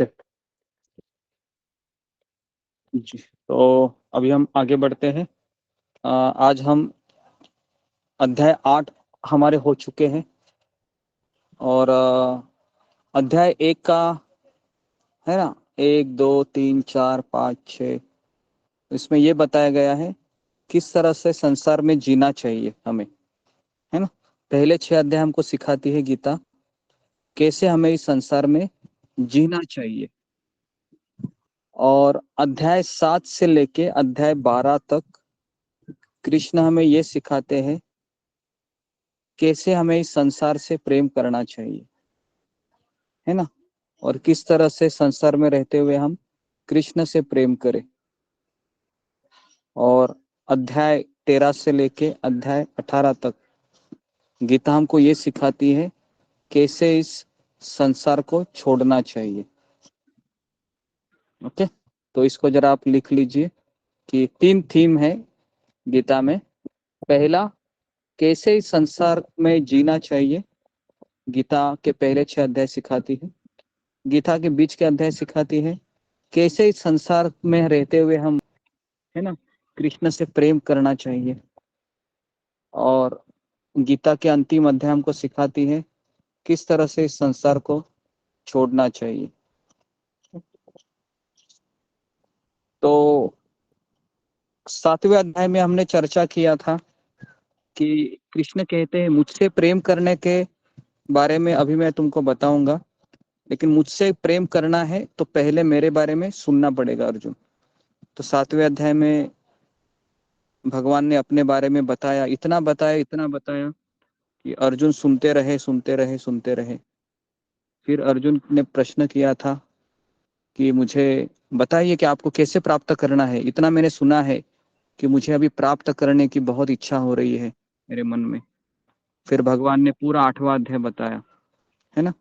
Okay जी। तो अभी हम आगे बढ़ते हैं। आज हम अध्याय 8 हमारे हो चुके हैं और अध्याय 1 का है ना, 1 2 3 4 5 6 इसमें ये बताया गया है किस तरह से संसार में जीना चाहिए हमें, है ना। पहले 6 अध्याय हमको सिखाती है गीता कैसे हमें इस संसार में जीना चाहिए, और अध्याय 7 से लेके अध्याय 12 तक कृष्ण हमें ये सिखाते हैं कैसे हमें इस संसार से प्रेम करना चाहिए, है ना, और किस तरह से संसार में रहते हुए हम कृष्ण से प्रेम करें। और अध्याय 13 से लेके अध्याय 18 तक गीता हमको ये सिखाती है कैसे इस संसार को छोड़ना चाहिए। ओके, तो इसको जरा आप लिख लीजिए कि 3 थीम है गीता में। पहला, कैसे इस संसार में जीना चाहिए, गीता के पहले 6 अध्याय सिखाती है। गीता के बीच के अध्याय सिखाती है कैसे इस संसार में रहते हुए हम, है ना, कृष्ण से प्रेम करना चाहिए। और गीता के अंतिम अध्याय हमको सिखाती है किस तरह से इस संसार को छोड़ना चाहिए। तो 7वें अध्याय में हमने चर्चा किया था कि कृष्ण कहते हैं मुझसे प्रेम करने के बारे में अभी मैं तुमको बताऊंगा, लेकिन मुझसे प्रेम करना है तो पहले मेरे बारे में सुनना पड़ेगा अर्जुन। तो 7वें अध्याय में भगवान ने अपने बारे में बताया, इतना बताया कि अर्जुन सुनते रहे सुनते रहे सुनते रहे। फिर अर्जुन ने प्रश्न किया था कि मुझे बताइए कि आपको कैसे प्राप्त करना है, इतना मैंने सुना है कि मुझे अभी प्राप्त करने की बहुत इच्छा हो रही है मेरे मन में। फिर भगवान ने पूरा 8वां अध्याय बताया, है ना।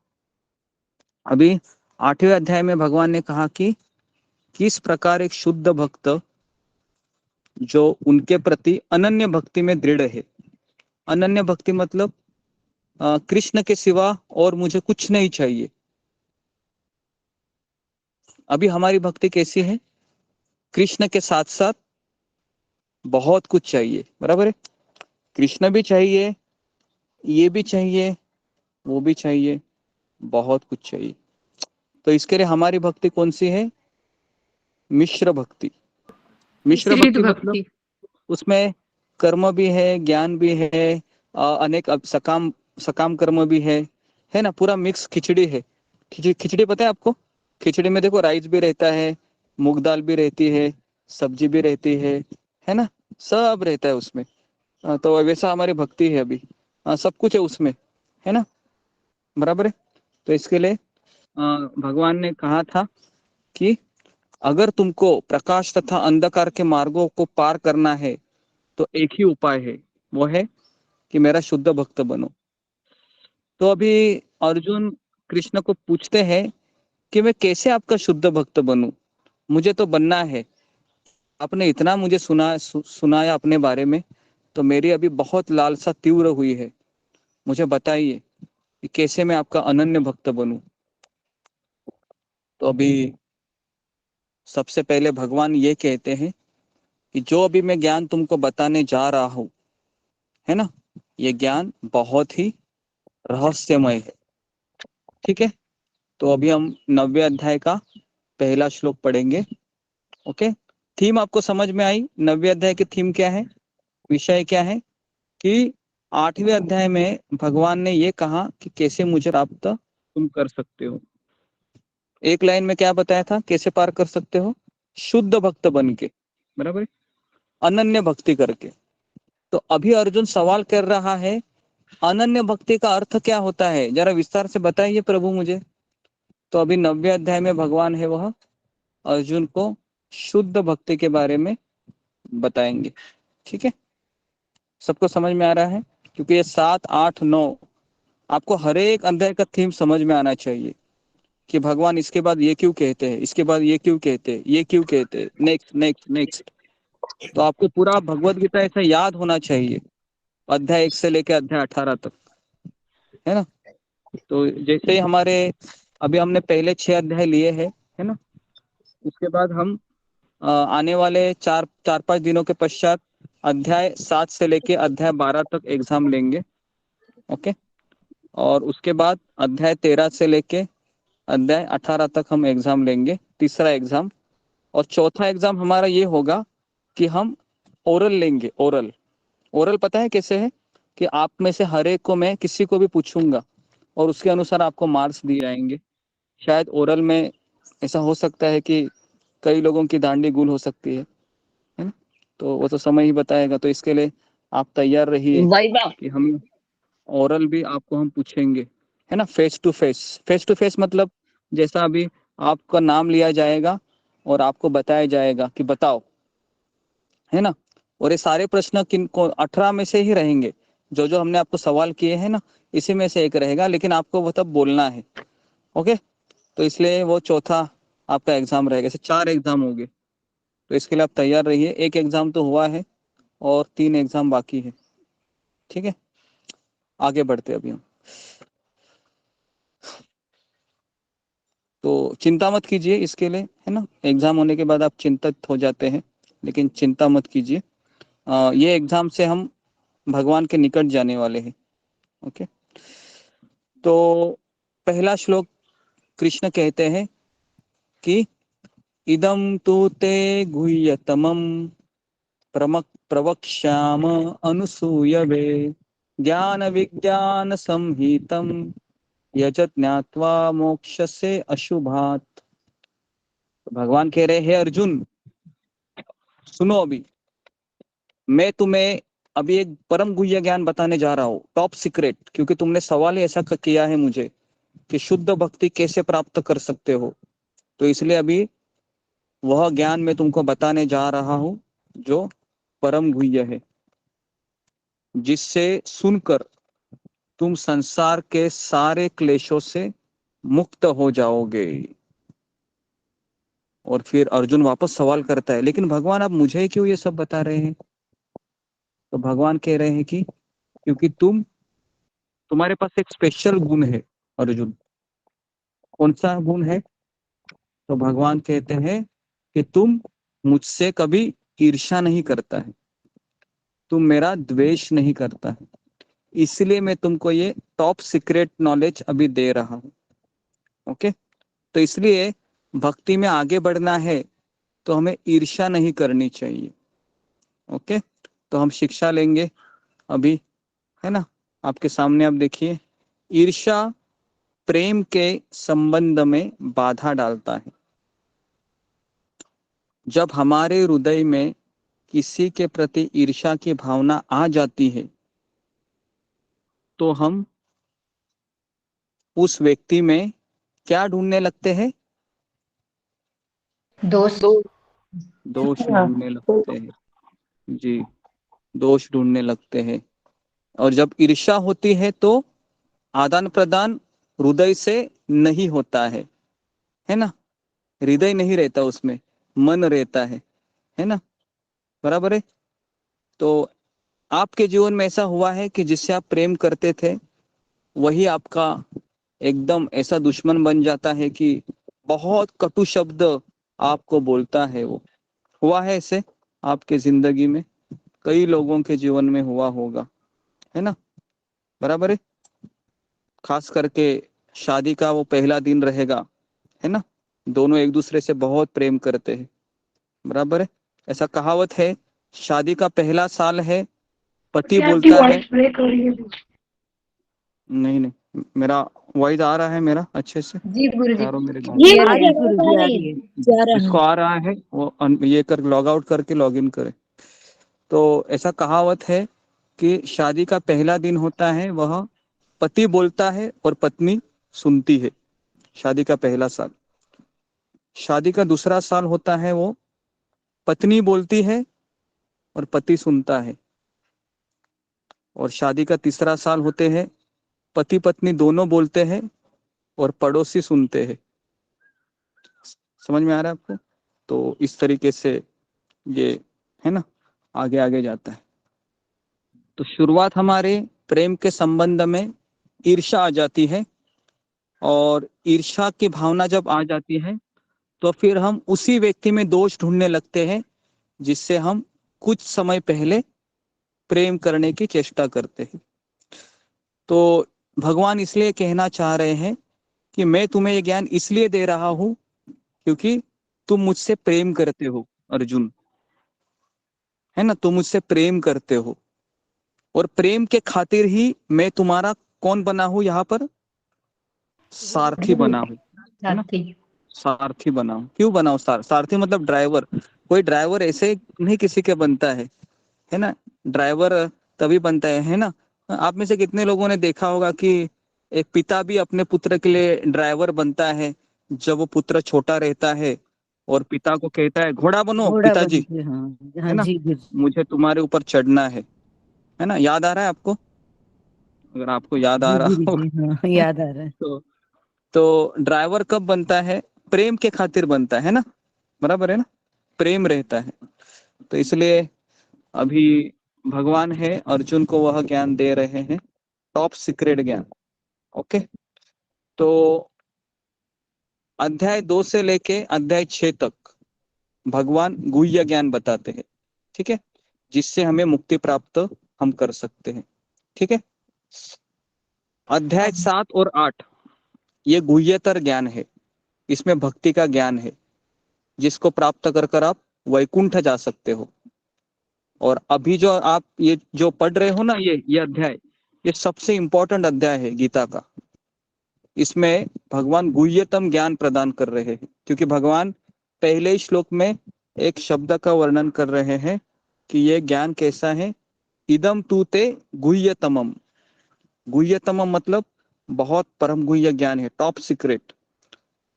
अभी 8वें अध्याय में भगवान ने कहा कि किस प्रकार एक शुद्ध भक्त जो उनके प्रति अनन्य भक्ति में दृढ़ है। अनन्य भक्ति मतलब कृष्ण के सिवा और मुझे कुछ नहीं चाहिए। अभी हमारी भक्ति कैसी है, कृष्ण के साथ साथ बहुत कुछ चाहिए, बराबर है। कृष्ण भी चाहिए, ये भी चाहिए, वो भी चाहिए, बहुत कुछ चाहिए। तो इसके लिए हमारी भक्ति कौन सी है, मिश्र भक्ति। मिश्र मिश्रित भक्ति मतलब भक्ति। उसमें कर्म भी है, ज्ञान भी है, अनेक सकाम सकाम कर्म भी है ना, पूरा मिक्स खिचड़ी है। खिचड़ी पता है आपको, खिचड़ी में देखो राइस भी रहता है, मूंग दाल भी रहती है, सब्जी भी रहती है ना, सब रहता है उसमें। तो वैसा हमारी भक्ति है अभी, सब कुछ है उसमें, है ना, बराबर है। तो इसके लिए भगवान ने कहा था कि अगर तुमको प्रकाश तथा अंधकार के मार्गों को पार करना है तो एक ही उपाय है, वो है कि मेरा शुद्ध भक्त बनो। तो अभी अर्जुन कृष्ण को पूछते हैं कि मैं कैसे आपका शुद्ध भक्त बनूं, मुझे तो बनना है। आपने इतना मुझे सुनाया अपने बारे में, तो मेरी अभी बहुत लालसा तीव्र हुई है। मुझे बताइए कि कैसे मैं आपका अनन्य भक्त बनूं। तो अभी सबसे पहले भगवान ये कहते हैं कि जो अभी मैं ज्ञान तुमको बताने जा रहा हूं, है ना, ये ज्ञान बहुत ही रहस्यमय है। ठीक है, तो अभी हम 9वें अध्याय का पहला श्लोक पढ़ेंगे। ओके, थीम आपको समझ में आई। 9वें अध्याय की थीम क्या है, विषय क्या है कि 8वें अध्याय में भगवान ने ये कहा कि कैसे मुझे प्राप्त तुम कर सकते हो। एक लाइन में क्या बताया था, कैसे पार कर सकते हो, शुद्ध भक्त बन के, बराबर, अनन्य भक्ति करके। तो अभी अर्जुन सवाल कर रहा है अनन्य भक्ति का अर्थ क्या होता है, जरा विस्तार से बताइए प्रभु मुझे। तो अभी 9वें अध्याय में भगवान है वह अर्जुन को शुद्ध भक्ति के बारे में बताएंगे। ठीक है, सबको समझ में आ रहा है, क्योंकि ये 7 8 9 आपको हर एक अध्याय का थीम समझ में आना चाहिए कि भगवान इसके बाद ये क्यों कहते हैं, इसके बाद ये क्यों कहते हैं, ये क्यों कहते हैं, नेक्स्ट नेक्स्ट नेक्स्ट। तो आपको पूरा भगवत गीता ऐसा याद होना चाहिए, अध्याय 1 से लेकर अध्याय 18 तक, है ना। तो जैसे ही हमारे अभी हमने पहले 6 अध्याय लिए हैं, है ना। उसके बाद हम आने वाले 4-5 दिनों के पश्चात अध्याय 7 से लेके अध्याय 12 तक एग्जाम लेंगे। ओके। और उसके बाद अध्याय 13 से लेके अध्याय 18 तक हम एग्जाम लेंगे, तीसरा एग्जाम। और चौथा एग्जाम हमारा ये होगा कि हम ओरल लेंगे। ओरल ओरल पता है कैसे है कि आप में से हर एक को मैं किसी को भी पूछूंगा और उसके अनुसार आपको मार्क्स दिए जाएंगे। शायद ओरल में ऐसा हो सकता है कि कई लोगों की दांडी गुल हो सकती है ना। तो वो तो समय ही बताएगा। तो इसके लिए आप तैयार रहिए वाइवा कि हम ओरल भी आपको हम पूछेंगे, है ना। Face to face. Face to face मतलब जैसा अभी आपका नाम लिया जाएगा और आपको बताया जाएगा कि बताओ, है ना। और ये सारे प्रश्न किन को 18 में से ही रहेंगे। जो जो हमने आपको सवाल किए हैं ना, इसी में से एक रहेगा, लेकिन आपको वो तब बोलना है। ओके। तो इसलिए वो चौथा आपका एग्जाम रहेगा। ऐसे 4 एग्जाम होंगे। तो इसके लिए आप तैयार रहिए। एक एग्जाम तो हुआ है और 3 एग्जाम बाकी है। ठीक है, आगे बढ़ते अभी हम। तो चिंता मत कीजिए इसके लिए, है ना। एग्जाम होने के बाद आप चिंतित हो जाते हैं, लेकिन चिंता मत कीजिए। ये एग्जाम से हम भगवान के निकट जाने वाले हैं। ओके। तो पहला श्लोक कृष्ण कहते हैं कि इदम तु ते गुह्यतमं प्रवक्ष्याम अनुसूयवे ज्ञान विज्ञान संहितम यजत ज्ञात्वा मोक्षसे अशुभात। तो भगवान कह रहे हैं अर्जुन, सुनो अभी मैं तुम्हें अभी एक परम गुह्य ज्ञान बताने जा रहा हूँ, टॉप सीक्रेट। क्योंकि तुमने सवाल ही ऐसा किया है मुझे कि शुद्ध भक्ति कैसे प्राप्त कर सकते हो। तो इसलिए अभी वह ज्ञान मैं तुमको बताने जा रहा हूँ जो परम गुह्य है, जिससे सुनकर तुम संसार के सारे क्लेशों से मुक्त हो जाओगे। और फिर अर्जुन वापस सवाल करता है, लेकिन भगवान आप मुझे क्यों ये सब बता रहे हैं। तो भगवान कह रहे हैं कि क्योंकि तुम्हारे पास एक स्पेशल गुण है अर्जुन। कौन सा गुण है। तो भगवान कहते हैं कि तुम मुझसे कभी ईर्ष्या नहीं करता है, तुम मेरा द्वेष नहीं करता है। इसलिए मैं तुमको ये टॉप सीक्रेट नॉलेज अभी दे रहा हूँ। ओके। तो इसलिए भक्ति में आगे बढ़ना है तो हमें ईर्ष्या नहीं करनी चाहिए। ओके। तो हम शिक्षा लेंगे अभी, है ना। आपके सामने आप देखिए, ईर्ष्या प्रेम के संबंध में बाधा डालता है। जब हमारे हृदय में किसी के प्रति ईर्ष्या की भावना आ जाती है तो हम उस व्यक्ति में क्या ढूंढने लगते हैं। दोस्त दोष ढूंढने लगते हैं जी, दोष ढूंढने लगते हैं। और जब ईर्ष्या होती है तो आदान प्रदान हृदय से नहीं होता है ना। हृदय नहीं रहता उसमें, मन रहता है ना। बराबर है। तो आपके जीवन में ऐसा हुआ है कि जिससे आप प्रेम करते थे वही आपका एकदम ऐसा दुश्मन बन जाता है कि बहुत कटु शब्द आपको बोलता है। वो हुआ है ऐसे आपके जिंदगी में, कई लोगों के जीवन में हुआ होगा, है ना। बराबर है। खास करके शादी का वो पहला दिन रहेगा, है ना। दोनों एक दूसरे से बहुत प्रेम करते हैं। बराबर है। ऐसा कहावत है, शादी का पहला साल है, पति बोलता है। नहीं नहीं, मेरा वॉइस आ रहा है मेरा अच्छे से। जी गुरुजी चारों मेरे गाँव ये क्लियर आ है। रही है गुरुजी, आ रही है, जा रहा जिसको है। आ रहा है वो ये कर लॉग आउट करके लॉग इन करे। तो ऐसा कहावत है कि शादी का पहला दिन होता है वह पति बोलता है और पत्नी सुनती है। शादी का पहला साल। शादी का दूसरा साल होता है वो पत्नी बोलती है और पति सुनता है। और शादी का तीसरा साल होते हैं पति पत्नी दोनों बोलते हैं और पड़ोसी सुनते हैं। समझ में आ रहा है आपको। तो इस तरीके से ये, है ना, आगे आगे जाता है। तो शुरुआत हमारे प्रेम के संबंध में ईर्ष्या आ जाती है और ईर्ष्या की भावना जब आ जाती है तो फिर हम उसी व्यक्ति में दोष ढूंढने लगते हैं जिससे हम कुछ समय पहले प्रेम करने की चेष्टा करते हैं। तो भगवान इसलिए कहना चाह रहे हैं कि मैं तुम्हें ये ज्ञान इसलिए दे रहा हूं क्योंकि तुम मुझसे प्रेम करते हो अर्जुन, है ना, तुम मुझसे प्रेम करते हो और प्रेम के खातिर ही मैं तुम्हारा कौन बना हूं यहाँ पर, सारथी बना हूं, है ना, सारथी बना हूं। क्यों बना हूं? सारथी मतलब ड्राइवर। कोई ड्राइवर ऐसे नहीं किसी के बनता है ना। ड्राइवर तभी बनता है ना। आप में से कितने लोगों ने देखा होगा कि एक पिता भी अपने पुत्र के लिए ड्राइवर बनता है जब वो पुत्र छोटा रहता है और पिता को कहता है घोड़ा बनो घोड़ा बन पिताजी, के, हाँ है हाँ ना, जी जी मुझे तुम्हारे ऊपर चढ़ना है ना। याद आ रहा है आपको? अगर आपको याद आ जी रहा जी हो जी, हाँ याद आ रहा है। तो ड्राइवर कब बनता है? प्रेम के खातिर बनता है ना, बराबर है ना, प्रेम रहता है। तो इसलिए अभी भगवान है अर्जुन को वह ज्ञान दे रहे हैं, टॉप सीक्रेट ज्ञान। ओके, तो अध्याय 2 से लेके अध्याय 6 तक भगवान गुह्य ज्ञान बताते हैं, ठीक है, जिससे हमें मुक्ति प्राप्त हम कर सकते हैं, ठीक है। अध्याय 7 और 8 ये गुह्यतर ज्ञान है, इसमें भक्ति का ज्ञान है जिसको प्राप्त कर कर आप वैकुंठ जा सकते हो। और अभी जो आप ये जो पढ़ रहे हो ना, ये अध्याय, ये सबसे इंपॉर्टेंट अध्याय है गीता का। इसमें भगवान गुह्यतम ज्ञान प्रदान कर रहे हैं क्योंकि भगवान पहले ही श्लोक में एक शब्द का वर्णन कर रहे हैं कि ये ज्ञान कैसा है। इदम तू ते गुह्यतमम। गुह्यतमम मतलब बहुत परम गुह्य ज्ञान है, टॉप सीक्रेट।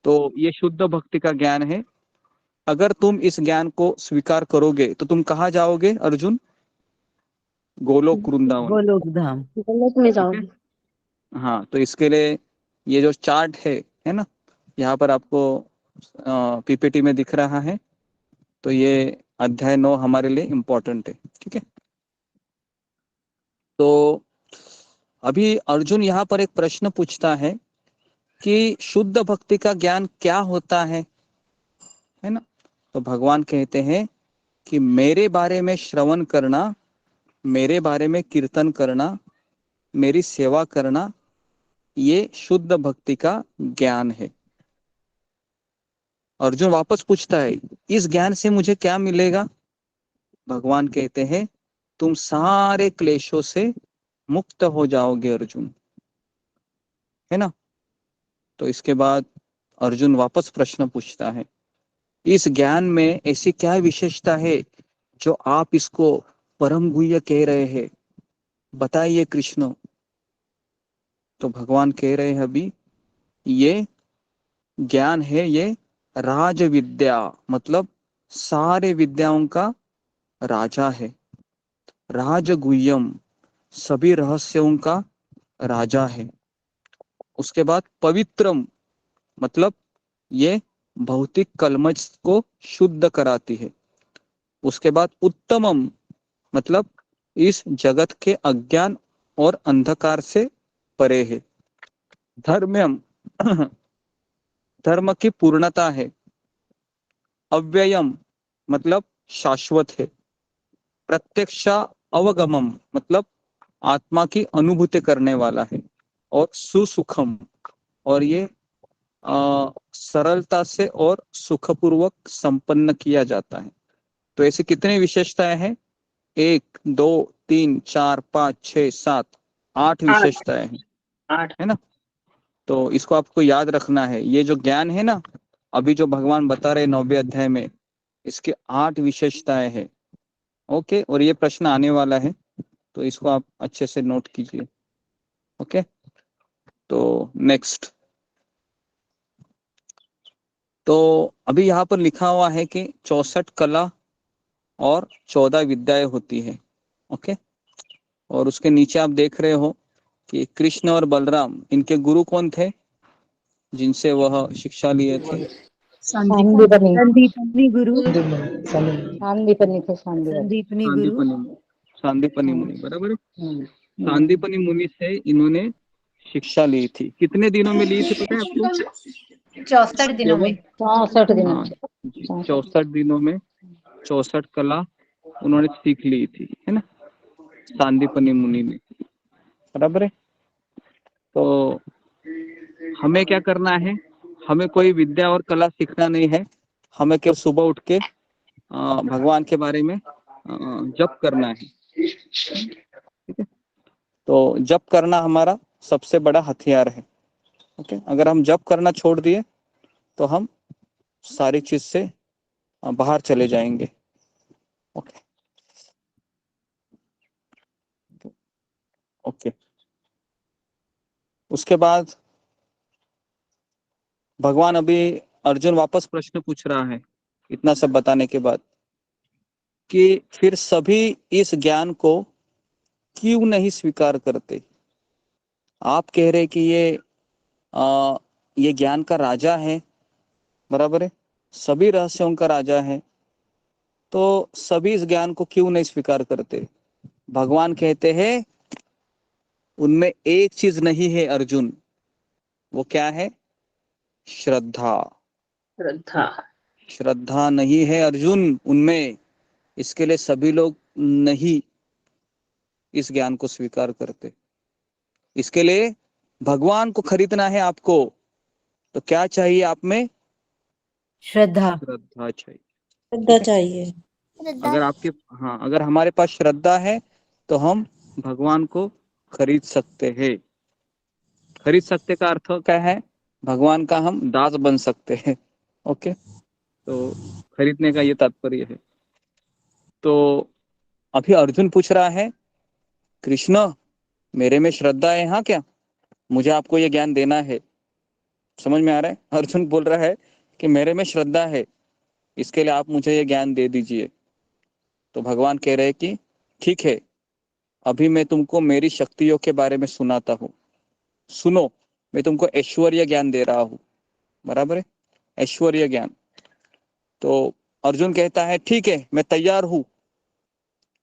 तो ये शुद्ध भक्ति का ज्ञान है। अगर तुम इस ज्ञान को स्वीकार करोगे तो तुम कहाँ जाओगे अर्जुन? गोलोक वृंदावन। गोलोक धाम। गोलोक में ठीक है, जाओगे। हाँ। तो इसके लिए ये जो चार्ट है ना, यहाँ पर आपको पीपीटी में दिख रहा है। तो ये अध्याय 9 हमारे लिए इम्पोर्टेंट है, ठीक है। तो अभी अर्जुन यहाँ पर एक प्रश्न पूछता है कि शुद्ध भक्ति का ज्ञान क्या होता है ना। तो भगवान कहते हैं कि मेरे बारे में श्रवण करना, मेरे बारे में कीर्तन करना, मेरी सेवा करना, ये शुद्ध भक्ति का ज्ञान है। अर्जुन वापस पूछता है इस ज्ञान से मुझे क्या मिलेगा? भगवान कहते हैं तुम सारे क्लेशों से मुक्त हो जाओगे अर्जुन, है ना। तो इसके बाद अर्जुन वापस प्रश्न पूछता है इस ज्ञान में ऐसी क्या विशेषता है जो आप इसको परम गुह्य कह रहे हैं, बताइए कृष्ण। तो भगवान कह रहे हैं अभी ये ज्ञान है, ये राज विद्या, मतलब सारे विद्याओं का राजा है। राजगुह्यम, सभी रहस्यों का राजा है। उसके बाद पवित्रम, मतलब ये भौतिक कलमश को शुद्ध कराती है। उसके बाद उत्तमम, मतलब इस जगत के अज्ञान और अंधकार से परे है। धर्म्यम, धर्म की पूर्णता है। अव्ययम, मतलब शाश्वत है। प्रत्यक्ष अवगमम, मतलब आत्मा की अनुभूति करने वाला है। और सुसुखम, और ये सरलता से और सुखपूर्वक संपन्न किया जाता है। तो ऐसी कितनी विशेषताएं हैं? 1 2 3 4 5 6 7 8 विशेषताएं हैं, 8। है ना। तो इसको आपको याद रखना है। ये जो ज्ञान है ना, अभी जो भगवान बता रहे 9वें अध्याय में, इसके 8 विशेषताएं हैं। ओके, और ये प्रश्न आने वाला है तो इसको आप अच्छे से नोट कीजिए। ओके, तो नेक्स्ट। तो अभी यहाँ पर लिखा हुआ है कि 64 कला और 14 विद्याएं होती है। ओके, और उसके नीचे आप देख रहे हो कि कृष्ण और बलराम, इनके गुरु कौन थे जिनसे वह शिक्षा लिए थे? संदीपनी। संदीपनी गुरु। संदीपनी थे, संदीपनी गुरु। सांदीपनी मुनि, बराबर है। सांदीपनी मुनि से इन्होंने शिक्षा ली थी। कितने दिनों में ली थी पता है आपको? 64 दिनों में। केवल 64 दिनों हाँ में। जी, 64 दिनों में 64 कला उन्होंने सीख ली थी, है ना, सांदीपनी मुनि ने। बराबर है। तो हमें क्या करना है? हमें कोई विद्या और कला सीखना नहीं है। हमें केवल सुबह उठ के भगवान के बारे में जप करना है। ठीक है। तो जप करना हमारा सबसे बड़ा हथियार है। ओके। अगर हम जप करना छोड़ दिए तो हम सारी चीज से बाहर चले जाएंगे। ओके। ओके। उसके बाद भगवान अभी अर्जुन वापस प्रश्न पूछ रहा है इतना सब बताने के बाद कि फिर सभी इस ज्ञान को क्यों नहीं स्वीकार करते? आप कह रहे कि ये ज्ञान का राजा है, बराबर है, सभी रहस्यों का राजा है, तो सभी इस ज्ञान को क्यों नहीं स्वीकार करते? भगवान कहते हैं उनमें एक चीज नहीं है अर्जुन, वो क्या है? श्रद्धा। श्रद्धा। श्रद्धा नहीं है अर्जुन उनमें, इसके लिए सभी लोग नहीं इस ज्ञान को स्वीकार करते। इसके लिए भगवान को खरीदना है आपको, तो क्या चाहिए आप में? श्रद्धा। श्रद्धा चाहिए। श्रद्धा ठीक है। चाहिए। अगर आपके हाँ, अगर हमारे पास श्रद्धा है तो हम भगवान को खरीद सकते हैं। खरीद सकते का अर्थ क्या है? भगवान का हम दास बन सकते हैं। ओके। तो खरीदने का ये तात्पर्य है। तो अभी अर्जुन पूछ रहा है कृष्ण मेरे में श्रद्धा है हाँ क्या? मुझे आपको ये ज्ञान देना है। समझ में आ रहा है? अर्जुन बोल रहा है कि मेरे में श्रद्धा है, इसके लिए आप मुझे ये ज्ञान दे दीजिए। तो भगवान कह रहे हैं कि ठीक है, अभी मैं तुमको मेरी शक्तियों के बारे में सुनाता हूँ। सुनो, मैं तुमको ऐश्वर्य ज्ञान दे रहा हूँ। बराबर है, ऐश्वर्य ज्ञान। तो अर्जुन कहता है ठीक है, मैं तैयार हूँ,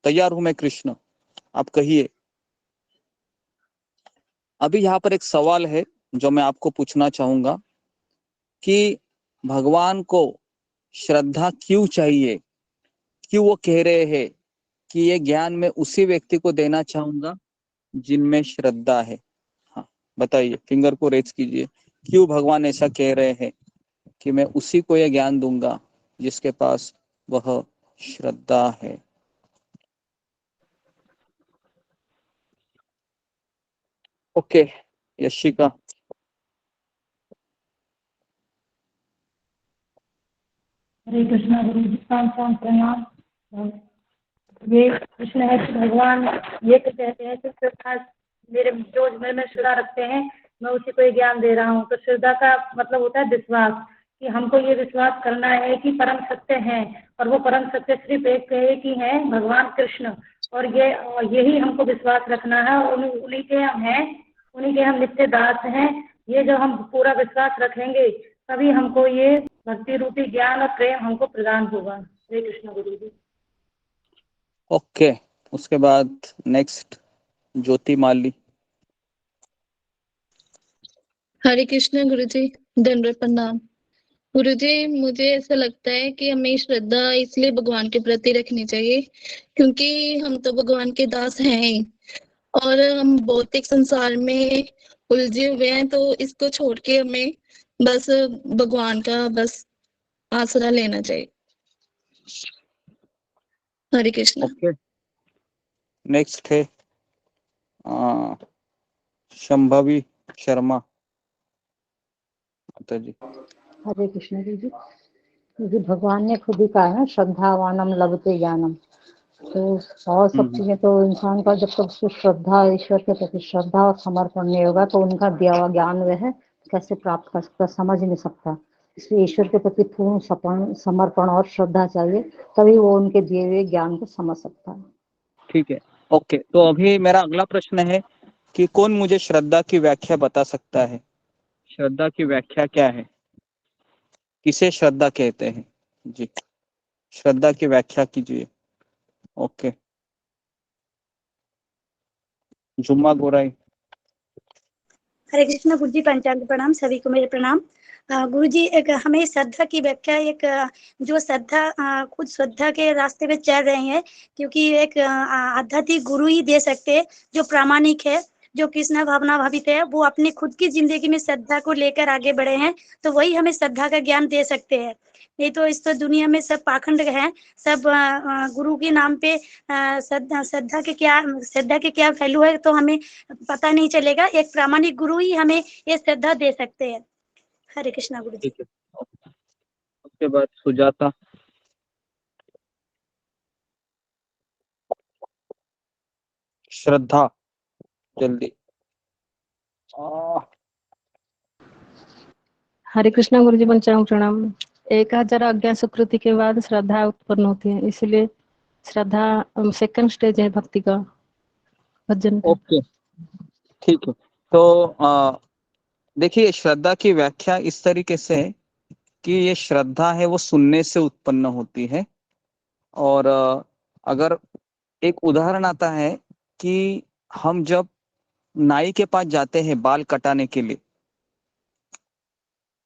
तैयार हूँ मैं कृष्ण, आप कहिए। अभी यहाँ पर एक सवाल है जो मैं आपको पूछना चाहूंगा कि भगवान को श्रद्धा क्यों चाहिए? क्यों वो कह रहे हैं कि ये ज्ञान मैं उसी व्यक्ति को देना चाहूंगा जिनमें श्रद्धा है? हाँ, बताइए, फिंगर को रेज कीजिए। क्यों भगवान ऐसा कह रहे हैं कि मैं उसी को यह ज्ञान दूंगा जिसके पास वह श्रद्धा है? ओके, यशिका। हरे कृष्णा गुरु जी का प्रणाम। ये प्रश्न है कि भगवान ये तो कहते हैं कि श्रद्धा मेरे जो मेरे में श्रद्धा रखते हैं मैं उसी को ये ज्ञान दे रहा हूँ। तो श्रद्धा का मतलब होता है विश्वास, कि हमको ये विश्वास करना है कि परम सत्य है, और वो परम सत्य सिर्फ एक है कि है भगवान कृष्ण। और यही हमको विश्वास रखना है, और उन्हीं के हम हैं, उन्हीं के हम नित्य दास हैं। ये जो हम पूरा विश्वास रखेंगे तभी हमको ये भक्ति रूपी ज्ञान और प्रेम हमको प्रदान होगा। हरे कृष्ण गुरु जी। ओके, उसके बाद नेक्स्ट ज्योति माली। हरे कृष्ण गुरु जी, दंडवत प्रणाम। गुरु जी, मुझे ऐसा लगता है कि हमें श्रद्धा इसलिए भगवान के प्रति रखनी चाहिए क्योंकि हम तो भगवान के दास हैं ही, और हम भौतिक संसार में उलझे हुए हैं, तो इसको छोड़ के हमें बस भगवान का बस आसरा लेना चाहिए। हरे कृष्ण। ओके, नेक्स्ट है शंभवी शर्मा माता जी। हरे कृष्ण जी। क्योंकि भगवान ने खुद ही कहा है ना, श्रद्धावानम लभते ज्ञानम। तो और सब चीजें तो इंसान का जब तक उसको श्रद्धा, ईश्वर के प्रति श्रद्धा और समर्पण नहीं होगा तो उनका दिया हुआ ज्ञान वह कैसे प्राप्त कर सकता, समझ नहीं सकता। इसलिए ईश्वर के प्रति पूर्ण समर्पण और श्रद्धा चाहिए, तभी वो उनके दिए हुए ज्ञान को समझ सकता है। ठीक है। ओके, तो अभी मेरा अगला प्रश्न है कि कौन मुझे श्रद्धा की व्याख्या बता सकता है? श्रद्धा की व्याख्या क्या है? किसे श्रद्धा कहते हैं? जी, श्रद्धा की व्याख्या कीजिए। ओके, जुम्मा गोराई। हरे कृष्ण गुरु जी, पंचांग प्रणाम, सभी को मेरे प्रणाम। गुरु जी, एक हमें श्रद्धा की व्याख्या, एक जो श्रद्धा खुद श्रद्धा के रास्ते पे चल रहे हैं, क्योंकि एक आध्यात्मिक गुरु ही दे सकते हैं जो प्रामाणिक है, जो कृष्ण भावना भावित है, वो अपनी खुद की जिंदगी में श्रद्धा को लेकर आगे बढ़े हैं, तो वही हमें श्रद्धा का ज्ञान दे सकते हैं। नहीं तो इस तो दुनिया में सब पाखंड हैं, सब गुरु के नाम पे श्रद्धा के क्या वैल्यू है तो हमें पता नहीं चलेगा। एक प्रामाणिक गुरु ही हमें ये श्रद्धा दे सकते हैं। हरे कृष्णा गुरु जी। ठीक है। उसके बाद सुजाता। श्रद्धा, जल्दी। हरे कृष्णा गुरु जी, पंचांग प्रणाम। 1000 अज्ञान सुकृति के बाद श्रद्धा उत्पन्न होती है, इसलिए श्रद्धा सेकंड स्टेज है भक्ति का, भजन का। ओके, ठीक है। तो देखिए, श्रद्धा की व्याख्या इस तरीके से है कि ये श्रद्धा है वो सुनने से उत्पन्न होती है। और अगर एक उदाहरण आता है कि हम जब नाई के पास जाते हैं बाल कटाने के लिए,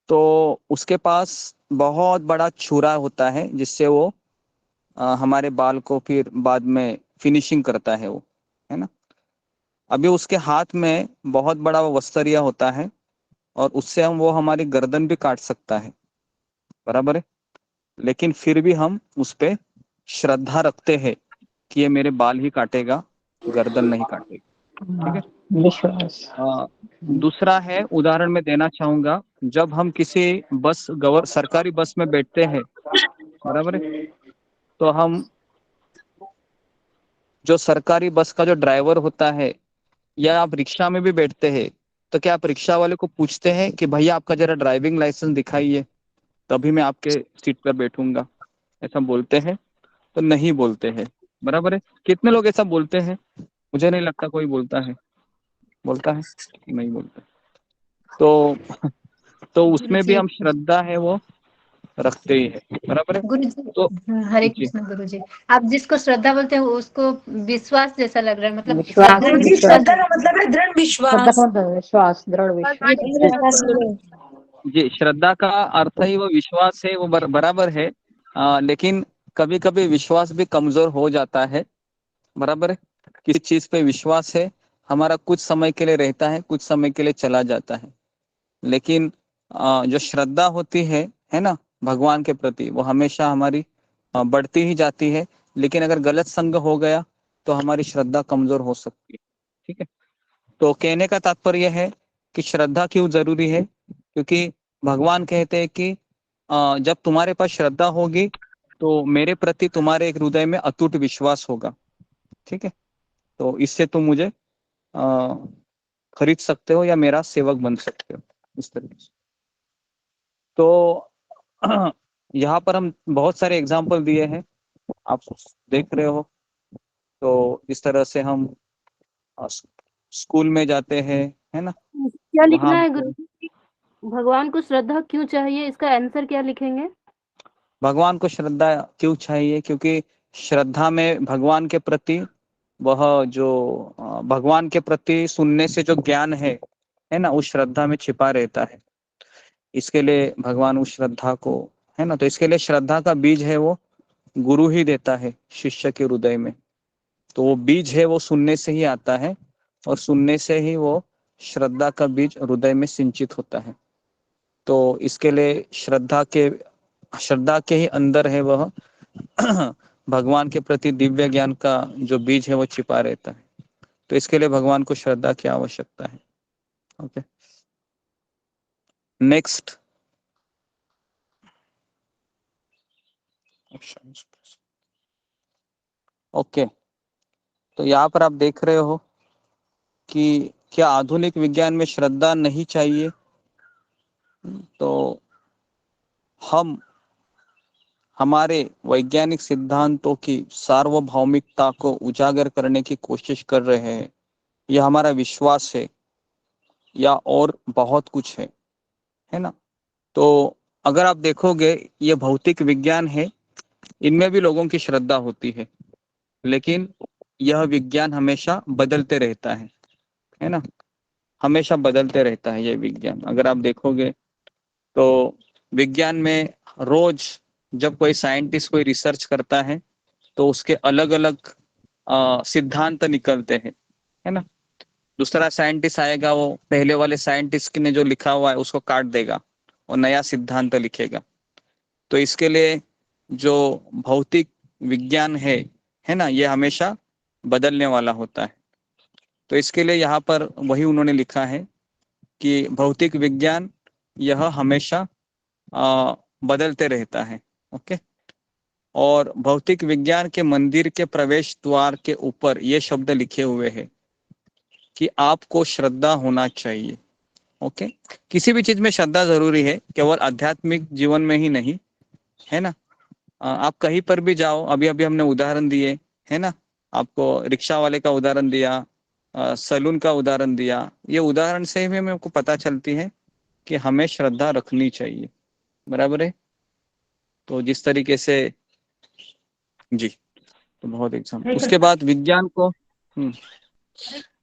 तो उसके पास बहुत बड़ा छुरा होता है जिससे वो हमारे बाल को फिर बाद में फिनिशिंग करता है वो, है ना। अभी उसके हाथ में बहुत बड़ा वो वस्तरिया होता है और उससे वो हमारी गर्दन भी काट सकता है, बराबर है। लेकिन फिर भी हम उस पे श्रद्धा रखते हैं कि ये मेरे बाल ही काटेगा, गर्दन नहीं काटेगा, ठीक है। विश्वास। दूसरा है, उदाहरण में देना चाहूंगा, जब हम किसी सरकारी बस में बैठते हैं, बराबर है, तो हम जो सरकारी बस का जो ड्राइवर होता है, या आप रिक्शा में भी बैठते हैं, तो क्या आप रिक्शा वाले को पूछते हैं कि भैया आपका जरा ड्राइविंग लाइसेंस दिखाइए, तभी मैं आपके सीट पर बैठूंगा, ऐसा बोलते हैं? तो नहीं बोलते हैं, बराबर है। कितने लोग ऐसा बोलते हैं? मुझे नहीं लगता कोई बोलता है। बोलता है? नहीं बोलता। तो उसमें भी गुरुजी, हम श्रद्धा है वो रखते ही है, बराबर है। गुरुजी, तो हरे जी कृष्ण गुरुजी। आप जिसको श्रद्धा बोलते हैं उसको विश्वास जैसा लग रहा है, मतलब विश्वास, श्रद्धा गुरु जी, विश्वास श्रद्धा का मतलब है दृढ़ श्रद्धा विश्वास। का मतलब विश्वास, दृढ़ विश्वास। जी, श्रद्धा का अर्थ ही वो विश्वास है, वो बराबर है। लेकिन कभी कभी विश्वास भी कमजोर हो जाता है, बराबर है। किसी चीज पे विश्वास है हमारा, कुछ समय के लिए रहता है, कुछ समय के लिए चला जाता है। लेकिन जो श्रद्धा होती है ना, भगवान के प्रति, वो हमेशा हमारी बढ़ती ही जाती है। लेकिन अगर गलत संग हो गया तो हमारी श्रद्धा कमजोर हो सकती है, ठीक है। तो कहने का तात्पर्य है कि श्रद्धा क्यों जरूरी है, क्योंकि भगवान कहते हैं कि जब तुम्हारे पास श्रद्धा होगी तो मेरे प्रति तुम्हारे एक हृदय में अटूट विश्वास होगा, ठीक है। तो इससे तुम मुझे खरीद सकते हो या मेरा सेवक बन सकते हो, इस तरीके से। तो यहाँ पर हम बहुत सारे एग्जाम्पल दिए हैं, आप देख रहे हो। तो इस तरह से हम स्कूल में जाते हैं, है ना, क्या लिखना वहाँ है गुरु जी? भगवान को श्रद्धा क्यों चाहिए, इसका आंसर क्या लिखेंगे? भगवान को श्रद्धा क्यों चाहिए, क्योंकि श्रद्धा में भगवान के प्रति वह जो भगवान के प्रति सुनने से जो ज्ञान है ना, उस श्रद्धा में छिपा रहता है। इसके लिए भगवान उस श्रद्धा को, है ना, तो इसके लिए श्रद्धा का बीज है वो गुरु ही देता है शिष्य के हृदय में। तो वो बीज है वो सुनने से ही आता है, और सुनने से ही वो श्रद्धा का बीज हृदय में सिंचित होता है। तो इसके लिए श्रद्धा के ही अंदर है वह भगवान के प्रति दिव्य ज्ञान का जो बीज है वो छिपा रहता है। तो इसके लिए भगवान को श्रद्धा की आवश्यकता है। Okay, next. ओके, तो यहाँ पर आप देख रहे हो कि क्या आधुनिक विज्ञान में श्रद्धा नहीं चाहिए? तो हम हमारे वैज्ञानिक सिद्धांतों की सार्वभौमिकता को उजागर करने की कोशिश कर रहे हैं। यह हमारा विश्वास है या और बहुत कुछ है ना। तो अगर आप देखोगे, ये भौतिक विज्ञान है, इनमें भी लोगों की श्रद्धा होती है, लेकिन यह विज्ञान हमेशा बदलते रहता है ना। हमेशा बदलते रहता है ये विज्ञान। अगर आप देखोगे तो विज्ञान में रोज जब कोई साइंटिस्ट कोई रिसर्च करता है तो उसके अलग अलग सिद्धांत निकलते हैं, है ना। दूसरा साइंटिस्ट आएगा, वो पहले वाले साइंटिस्ट ने जो लिखा हुआ है उसको काट देगा और नया सिद्धांत लिखेगा। तो इसके लिए जो भौतिक विज्ञान है ना, ये हमेशा बदलने वाला होता है। तो इसके लिए यहाँ पर वही उन्होंने लिखा है कि भौतिक विज्ञान यह हमेशा बदलते रहता है। ओके। और भौतिक विज्ञान के मंदिर के प्रवेश द्वार के ऊपर ये शब्द लिखे हुए हैं कि आपको श्रद्धा होना चाहिए। ओके। किसी भी चीज में श्रद्धा जरूरी है, केवल आध्यात्मिक जीवन में ही नहीं, है ना। आप कहीं पर भी जाओ, अभी अभी हमने उदाहरण दिए, है ना, आपको रिक्शा वाले का उदाहरण दिया, सैलून का उदाहरण दिया। ये उदाहरण से ही मेरे को पता चलती है कि हमें श्रद्धा रखनी चाहिए, बराबर है। तो जिस तरीके से जी, तो बहुत एग्जाम। उसके बाद विज्ञान को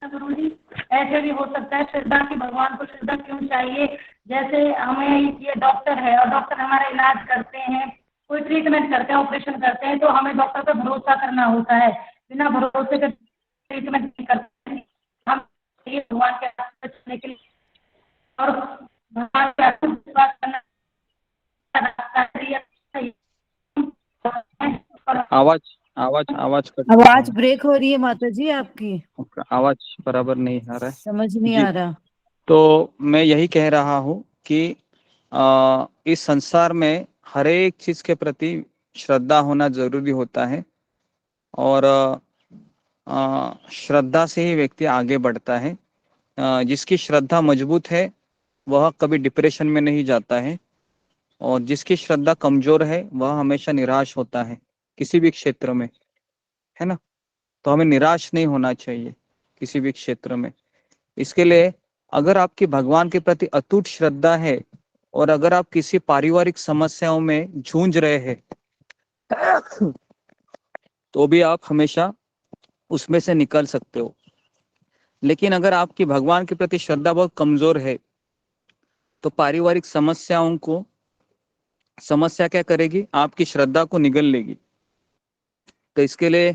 गुरु जी, ऐसे भी हो सकता है श्रद्धा की, भगवान को श्रद्धा क्यों चाहिए? जैसे हमें ये डॉक्टर है और डॉक्टर हमारा इलाज करते हैं, कोई ट्रीटमेंट करते हैं, ऑपरेशन करते हैं, तो हमें डॉक्टर पर भरोसा करना होता है। बिना भरोसे के ट्रीटमेंट नहीं करते हैं। हम ये भगवान के रास्ते पर चलने के लिए और भगवान के रास्ते पर विश्वास करना आवाज आवाज आवाज कट आवाज ब्रेक हो रही है माता जी आपकी, आवाज बराबर नहीं आ रहा है, समझ नहीं जी। आ रहा। तो मैं यही कह रहा हूँ कि इस संसार में हर एक चीज के प्रति श्रद्धा होना जरूरी होता है। और श्रद्धा से ही व्यक्ति आगे बढ़ता है। जिसकी श्रद्धा मजबूत है वह कभी डिप्रेशन में नहीं जाता है, और जिसकी श्रद्धा कमजोर है वह हमेशा निराश होता है किसी भी क्षेत्र में, है ना। तो हमें निराश नहीं होना चाहिए किसी भी क्षेत्र में। इसके लिए अगर आपकी भगवान के प्रति अटूट श्रद्धा है और अगर आप किसी पारिवारिक समस्याओं में जूझ रहे हैं तो भी आप हमेशा उसमें से निकल सकते हो। लेकिन अगर आपकी भगवान के प्रति श्रद्धा बहुत कमजोर है तो पारिवारिक समस्या क्या करेगी, आपकी श्रद्धा को निगल लेगी। तो इसके लिए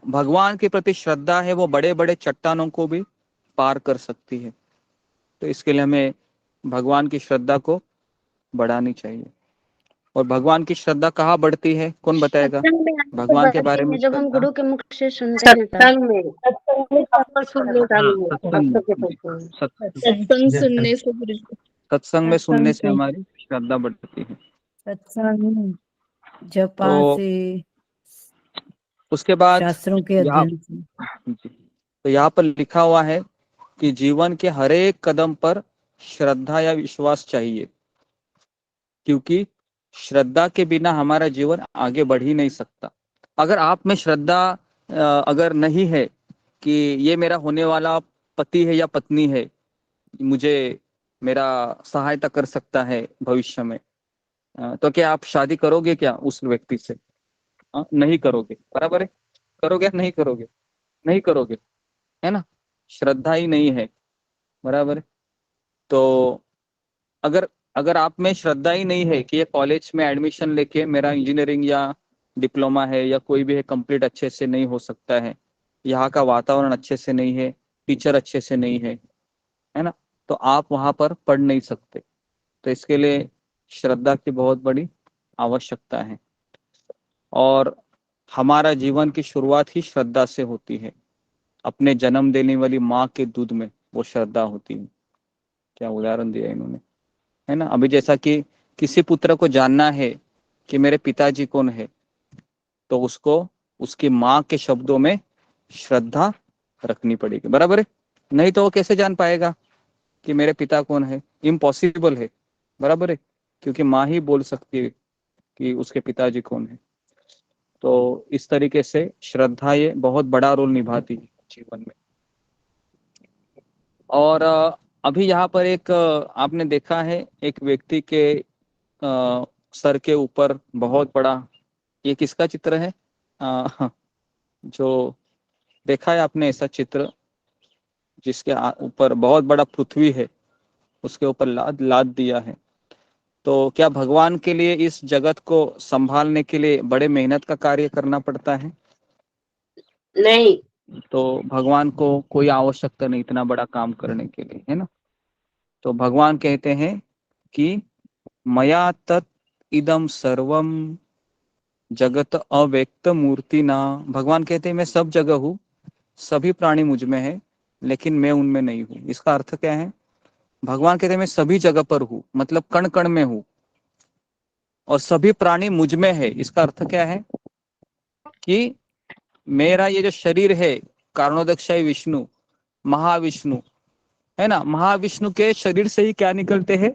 भगवान के प्रति श्रद्धा है वो बड़े बड़े चट्टानों को भी पार कर सकती है। तो इसके लिए हमें भगवान की श्रद्धा को बढ़ानी चाहिए। और भगवान की श्रद्धा कहाँ बढ़ती है, कौन बताएगा भगवान के बारे में? जब हम गुरु के मुख से सुनते हैं सत्संग सुनने से गुरु जी। सत्संग में सुनने से हमारी श्रद्धा बढ़ती है। सत्संग जपा तो से, उसके बाद शास्त्रों के अध्ययन से। तो यहाँ पर लिखा हुआ है कि जीवन के हर एक कदम पर श्रद्धा या विश्वास चाहिए, क्योंकि श्रद्धा के बिना हमारा जीवन आगे बढ़ ही नहीं सकता। अगर आप में श्रद्धा अगर नहीं है कि ये मेरा होने वाला पति है या पत्नी है, मुझे मेरा सहायता कर सकता है भविष्य में, तो क्या आप शादी करोगे क्या उस व्यक्ति से? नहीं करोगे, बराबर है। करोगे नहीं करोगे? नहीं करोगे, है ना। श्रद्धा ही नहीं है, बराबर है। तो अगर अगर आप में श्रद्धा ही नहीं है कि ये कॉलेज में एडमिशन लेके मेरा इंजीनियरिंग या डिप्लोमा है या कोई भी है कंप्लीट अच्छे से नहीं हो सकता है, यहाँ का वातावरण अच्छे से नहीं है, टीचर अच्छे से नहीं है ना, तो आप वहां पर पढ़ नहीं सकते। तो इसके लिए श्रद्धा की बहुत बड़ी आवश्यकता है। और हमारा जीवन की शुरुआत ही श्रद्धा से होती है। अपने जन्म देने वाली माँ के दूध में वो श्रद्धा होती है। क्या उदाहरण दिया इन्होंने, है ना। अभी जैसा कि किसी पुत्र को जानना है कि मेरे पिताजी कौन है, तो उसको उसकी माँ के शब्दों में श्रद्धा रखनी पड़ेगी, बराबर है। नहीं तो वो कैसे जान पाएगा कि मेरे पिता कौन है? इम्पॉसिबल है, बराबर है, क्योंकि माँ ही बोल सकती है कि उसके पिताजी कौन है। तो इस तरीके से श्रद्धा ये बहुत बड़ा रोल निभाती है जीवन में। और अभी यहाँ पर एक आपने देखा है एक व्यक्ति के सर के ऊपर बहुत बड़ा, ये किसका चित्र है? जो देखा है आपने ऐसा चित्र जिसके ऊपर बहुत बड़ा पृथ्वी है, उसके ऊपर लाद दिया है। तो क्या भगवान के लिए इस जगत को संभालने के लिए बड़े मेहनत का कार्य करना पड़ता है? नहीं। तो भगवान को कोई आवश्यकता नहीं इतना बड़ा काम करने के लिए, है ना। तो भगवान कहते हैं कि मया तत् इदम सर्वम जगत अव्यक्त मूर्ति ना। भगवान कहते हैं मैं सब जगह हूँ, सभी प्राणी मुझ में है, लेकिन मैं उनमें नहीं हूँ। इसका अर्थ क्या है? भगवान कहते हैं मैं सभी जगह पर हूँ, मतलब कण कण में हूँ, और सभी प्राणी मुझ में है। इसका अर्थ क्या है कि मेरा ये जो शरीर है, कारणोदक्षाई विष्णु, महाविष्णु, है ना, महाविष्णु के शरीर से ही क्या निकलते हैं?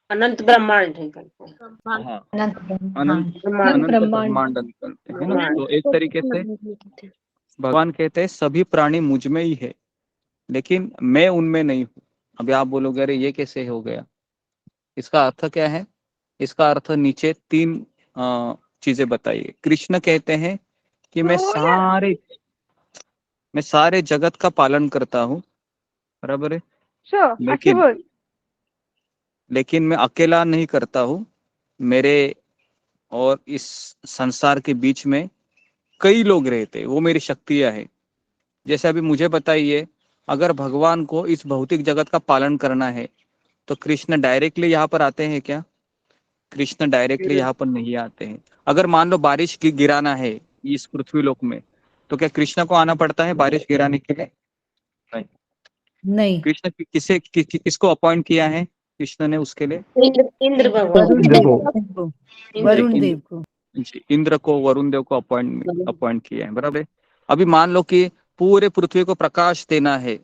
अनंत ब्रह्मांड निकलते हैं। हाँ, अनंत अनंत ब्रह्मांड। अनंत ब्रह्मांड निकलते हैं, है ना। तो एक तरीके से भगवान कहते हैं सभी प्राणी मुझ में ही है, लेकिन मैं उनमें नहीं हूँ। अभी आप बोलोगे अरे ये कैसे हो गया? इसका अर्थ क्या है? इसका अर्थ नीचे 3 चीजें बताइए। कृष्ण कहते हैं कि मैं सारे जगत का पालन करता हूँ, बराबर है, लेकिन मैं अकेला नहीं करता हूँ। मेरे और इस संसार के बीच में कई लोग रहते, वो मेरी शक्तियां है। जैसे अभी मुझे बताइए, अगर भगवान को इस भौतिक जगत का पालन करना है तो कृष्ण डायरेक्टली यहाँ पर आते हैं क्या? कृष्ण डायरेक्टली यहाँ पर नहीं आते हैं। अगर मान लो बारिश गिराना है इस पृथ्वी लोक में, तो क्या कृष्ण को आना पड़ता है बारिश गिराने के लिए? नहीं। कृष्ण किसको अपॉइंट किया है कृष्ण ने उसके लिए? इंद्र भगवान वरुण देव को जी, इंद्र को, वरुण देव को अपॉइंट किया है, बराबर है। अभी मान लो कि पूरे पृथ्वी को प्रकाश देना है,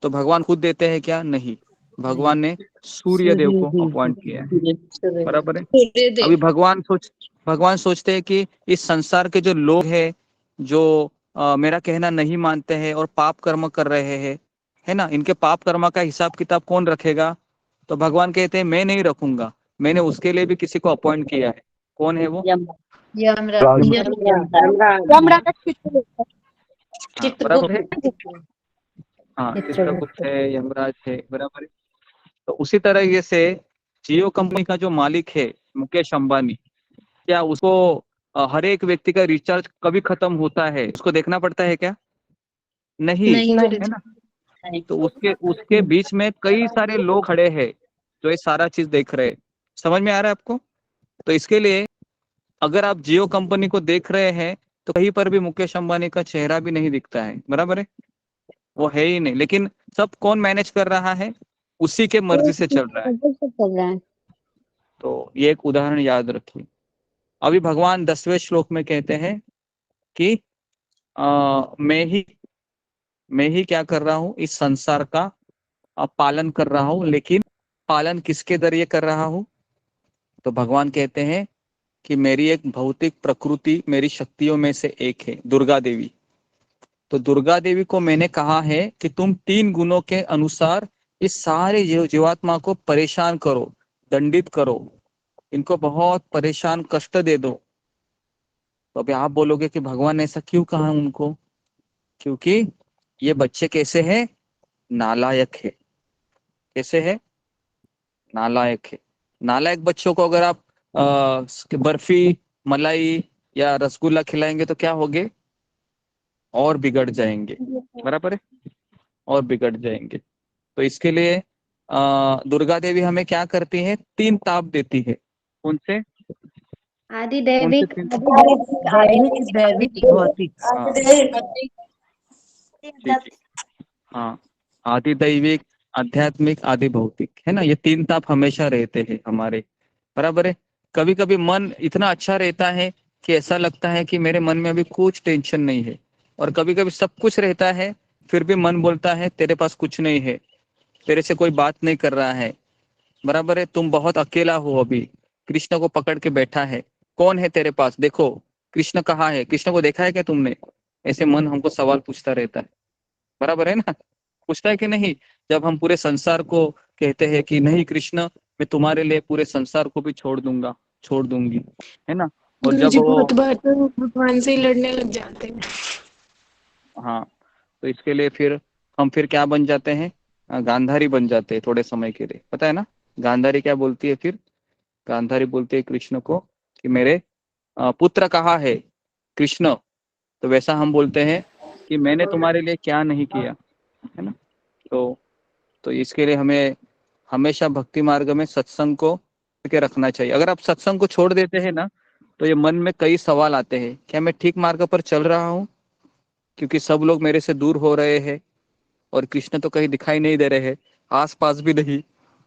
तो भगवान खुद देते हैं क्या? नहीं, भगवान ने सूर्य देव को अपॉइंट किया है, बराबर है। अभी भगवान सोचते हैं कि इस संसार के जो लोग हैं, जो मेरा कहना नहीं मानते हैं और पाप कर्म कर रहे हैं, है ना, इनके पाप कर्म का हिसाब किताब कौन रखेगा? तो भगवान कहते हैं मैं नहीं रखूंगा, मैंने उसके लिए भी किसी को अपॉइंट किया है। कौन है वो? हाँ, चित्रगुप्त है, यमराज है, बराबर है। तो उसी तरह से जियो कंपनी का जो मालिक है मुकेश अंबानी, क्या उसको हर एक व्यक्ति का रिचार्ज कभी खत्म होता है उसको देखना पड़ता है क्या? नहीं, है ना। तो उसके बीच में कई सारे लोग खड़े हैं जो ये सारा चीज देख रहे हैं। समझ में आ रहा है आपको? तो इसके लिए अगर आप जियो कंपनी को देख रहे हैं तो कहीं पर भी मुकेश अंबानी का चेहरा भी नहीं दिखता है, बराबर है, वो है ही नहीं। लेकिन सब कौन मैनेज कर रहा है? उसी के मर्जी से चल रहा है। तो ये एक उदाहरण याद रखिए। अभी भगवान 10वें श्लोक में कहते हैं कि मैं ही क्या कर रहा हूँ, इस संसार का पालन कर रहा हूँ, लेकिन पालन किसके जरिए कर रहा हूँ? तो भगवान कहते हैं कि मेरी एक भौतिक प्रकृति मेरी शक्तियों में से एक है, दुर्गा देवी। तो दुर्गा देवी को मैंने कहा है कि तुम 3 गुणों के अनुसार इस सारे जीवात्मा को परेशान करो, दंडित करो, इनको बहुत परेशान कष्ट दे दो। तो अभी आप बोलोगे कि भगवान ने ऐसा क्यों कहा उनको? क्योंकि ये बच्चे कैसे हैं? नालायक है। कैसे है? नालायक है। नालायक बच्चों को अगर आप बर्फी, मलाई या रसगुल्ला खिलाएंगे तो क्या होगे? और बिगड़ जाएंगे, बराबर है, और बिगड़ जाएंगे। तो इसके लिए दुर्गा देवी हमें क्या करती है? 3 ताप देती है। कौन से? आदि दैविक, दैविक, दैविक, भौतिक। हाँ, आदि दैविक, आध्यात्मिक, आदि भौतिक, है ना। ये 3 ताप हमेशा रहते हैं हमारे, बराबर है। कभी कभी मन इतना अच्छा रहता है कि ऐसा लगता है कि मेरे मन में अभी कुछ टेंशन नहीं है, और कभी कभी सब कुछ रहता है फिर भी मन बोलता है तेरे पास कुछ नहीं है, तेरे से कोई बात नहीं कर रहा है, बराबर है, तुम बहुत अकेला हो। अभी कृष्ण को पकड़ के बैठा है, कौन है तेरे पास? देखो कृष्ण कहाँ है? कृष्ण को देखा है क्या तुमने? ऐसे मन हमको सवाल पूछता रहता है, बराबर है ना, पूछता है कि नहीं? जब हम पूरे संसार को कहते हैं कि नहीं कृष्ण, मैं तुम्हारे लिए पूरे संसार को भी छोड़ दूंगा, छोड़ दूंगी, है ना। और जब बहुत बार तो भगवान से ही लड़ने लग जाते हैं। हाँ, तो इसके लिए फिर हम फिर क्या बन जाते हैं, गांधारी बन जाते हैं थोड़े समय के लिए, पता है ना। गांधारी क्या बोलती है फिर, गांधारी बोलती है कृष्ण को कि मेरे पुत्र कहाँ है कृष्ण। तो वैसा हम बोलते हैं कि मैंने तुम्हारे लिए क्या नहीं किया, है ना। तो इसके लिए हमें हमेशा भक्ति मार्ग में सत्संग को के रखना चाहिए। अगर आप सत्संग को छोड़ देते हैं ना, तो ये मन में कई सवाल आते हैं, क्या मैं ठीक मार्ग पर चल रहा हूँ, क्योंकि सब लोग मेरे से दूर हो रहे हैं और कृष्ण तो कहीं दिखाई नहीं दे रहे हैं, आस पास भी नहीं,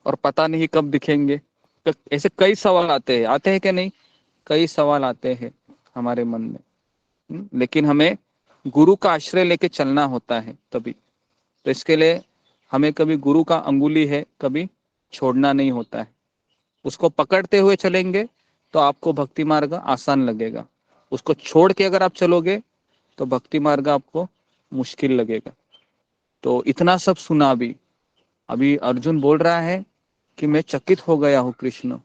और पता नहीं कब दिखेंगे। तो ऐसे कई सवाल आते हैं कि नहीं, कई सवाल आते हैं हमारे मन में। लेकिन हमें गुरु का आश्रय लेके चलना होता है तभी। तो इसके लिए हमें कभी गुरु का अंगुली है कभी छोड़ना नहीं होता है। उसको पकड़ते हुए चलेंगे तो आपको भक्ति मार्ग आसान लगेगा, उसको छोड़ के अगर आप चलोगे तो भक्ति मार्ग आपको मुश्किल लगेगा। तो इतना सब सुना अभी अर्जुन बोल रहा है कि मैं चकित हो गया हूँ कृष्ण,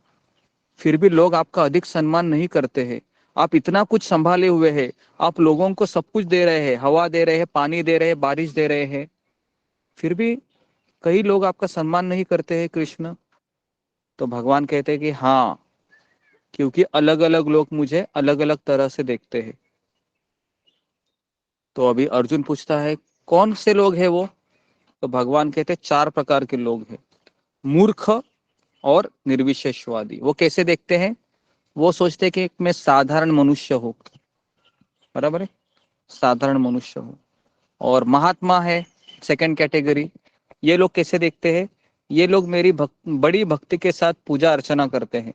फिर भी लोग आपका अधिक सम्मान नहीं करते हैं। आप इतना कुछ संभाले हुए हैं, आप लोगों को सब कुछ दे रहे हैं, हवा दे रहे हैं, पानी दे रहे हैं, बारिश दे रहे हैं, फिर भी कई लोग आपका सम्मान नहीं करते हैं कृष्ण। तो भगवान कहते हैं कि हाँ, क्योंकि अलग अलग लोग मुझे अलग अलग तरह से देखते हैं। तो अभी अर्जुन पूछता है कौन से लोग हैं वो, तो भगवान कहते हैं 4 प्रकार के लोग हैं। मूर्ख और निर्विशेषवादी, वो कैसे देखते हैं, वो सोचते हैं कि मैं साधारण मनुष्य हूँ, बराबर है, साधारण मनुष्य हूँ। और महात्मा है सेकंड कैटेगरी, ये लोग कैसे देखते हैं, ये लोग मेरी बड़ी भक्ति के साथ पूजा अर्चना करते हैं